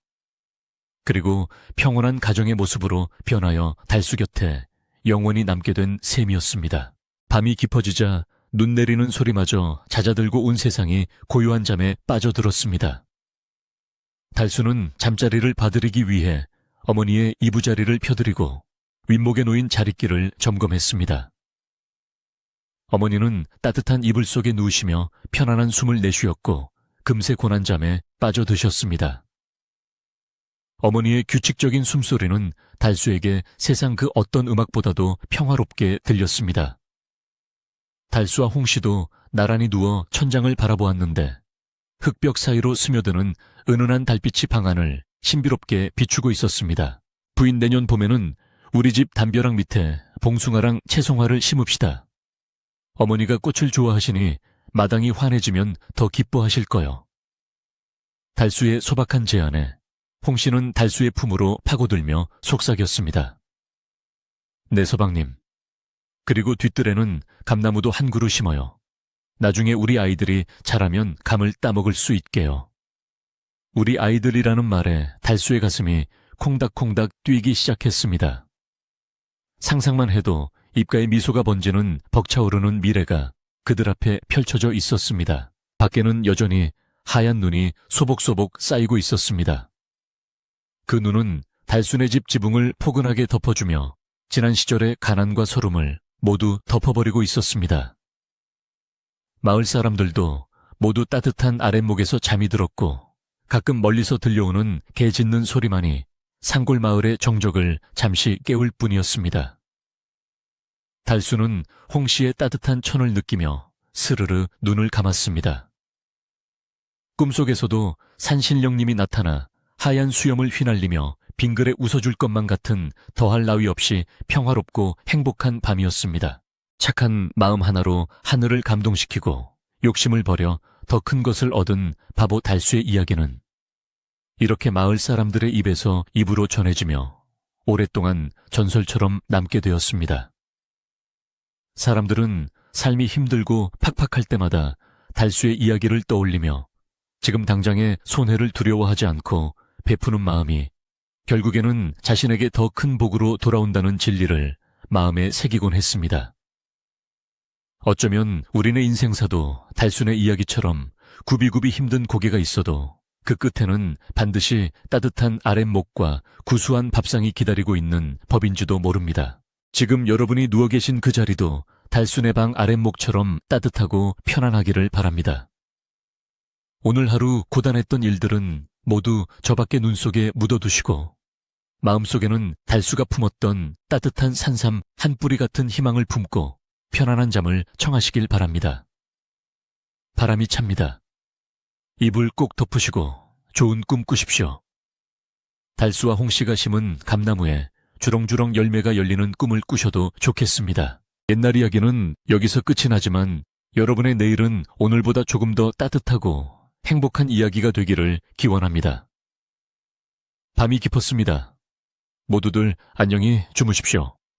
그리고 평온한 가정의 모습으로 변하여 달수 곁에 영원히 남게 된 셈이었습니다. 밤이 깊어지자 눈 내리는 소리마저 잦아들고 온 세상이 고요한 잠에 빠져들었습니다. 달수는 잠자리를 봐드리기 위해 어머니의 이부자리를 펴드리고 윗목에 놓인 자릿길을 점검했습니다. 어머니는 따뜻한 이불 속에 누우시며 편안한 숨을 내쉬었고 금세 고난잠에 빠져드셨습니다. 어머니의 규칙적인 숨소리는 달수에게 세상 그 어떤 음악보다도 평화롭게 들렸습니다. 달수와 홍 씨도 나란히 누워 천장을 바라보았는데 흙벽 사이로 스며드는 은은한 달빛이 방 안을 신비롭게 비추고 있었습니다. 부인, 내년 봄에는 우리 집 담벼락 밑에 봉숭아랑 채송화를 심읍시다. 어머니가 꽃을 좋아하시니 마당이 환해지면 더 기뻐하실 거요. 달수의 소박한 제안에 홍 씨는 달수의 품으로 파고들며 속삭였습니다. 네, 서방님. 그리고 뒤뜰에는 감나무도 한 그루 심어요. 나중에 우리 아이들이 자라면 감을 따먹을 수 있게요. 우리 아이들이라는 말에 달수의 가슴이 콩닥콩닥 뛰기 시작했습니다. 상상만 해도 입가에 미소가 번지는 벅차오르는 미래가 그들 앞에 펼쳐져 있었습니다. 밖에는 여전히 하얀 눈이 소복소복 쌓이고 있었습니다. 그 눈은 달수네 집 지붕을 포근하게 덮어주며 지난 시절의 가난과 서름을 모두 덮어버리고 있었습니다. 마을 사람들도 모두 따뜻한 아랫목에서 잠이 들었고 가끔 멀리서 들려오는 개 짖는 소리만이 산골 마을의 정적을 잠시 깨울 뿐이었습니다. 달수는 홍 씨의 따뜻한 천을 느끼며 스르르 눈을 감았습니다. 꿈속에서도 산신령님이 나타나 하얀 수염을 휘날리며 빙글에 웃어줄 것만 같은 더할 나위 없이 평화롭고 행복한 밤이었습니다. 착한 마음 하나로 하늘을 감동시키고 욕심을 버려 더 큰 것을 얻은 바보 달수의 이야기는 이렇게 마을 사람들의 입에서 입으로 전해지며 오랫동안 전설처럼 남게 되었습니다. 사람들은 삶이 힘들고 팍팍할 때마다 달수의 이야기를 떠올리며 지금 당장의 손해를 두려워하지 않고 베푸는 마음이 결국에는 자신에게 더 큰 복으로 돌아온다는 진리를 마음에 새기곤 했습니다. 어쩌면 우리네 인생사도 달순의 이야기처럼 굽이굽이 힘든 고개가 있어도 그 끝에는 반드시 따뜻한 아랫목과 구수한 밥상이 기다리고 있는 법인지도 모릅니다. 지금 여러분이 누워 계신 그 자리도 달순의 방 아랫목처럼 따뜻하고 편안하기를 바랍니다. 오늘 하루 고단했던 일들은 모두 저 밖의 눈 속에 묻어두시고 마음속에는 달수가 품었던 따뜻한 산삼 한 뿌리 같은 희망을 품고 편안한 잠을 청하시길 바랍니다. 바람이 찹니다. 이불 꼭 덮으시고 좋은 꿈 꾸십시오. 달수와 홍씨가 심은 감나무에 주렁주렁 열매가 열리는 꿈을 꾸셔도 좋겠습니다. 옛날 이야기는 여기서 끝이 나지만 여러분의 내일은 오늘보다 조금 더 따뜻하고 행복한 이야기가 되기를 기원합니다. 밤이 깊었습니다. 모두들 안녕히 주무십시오.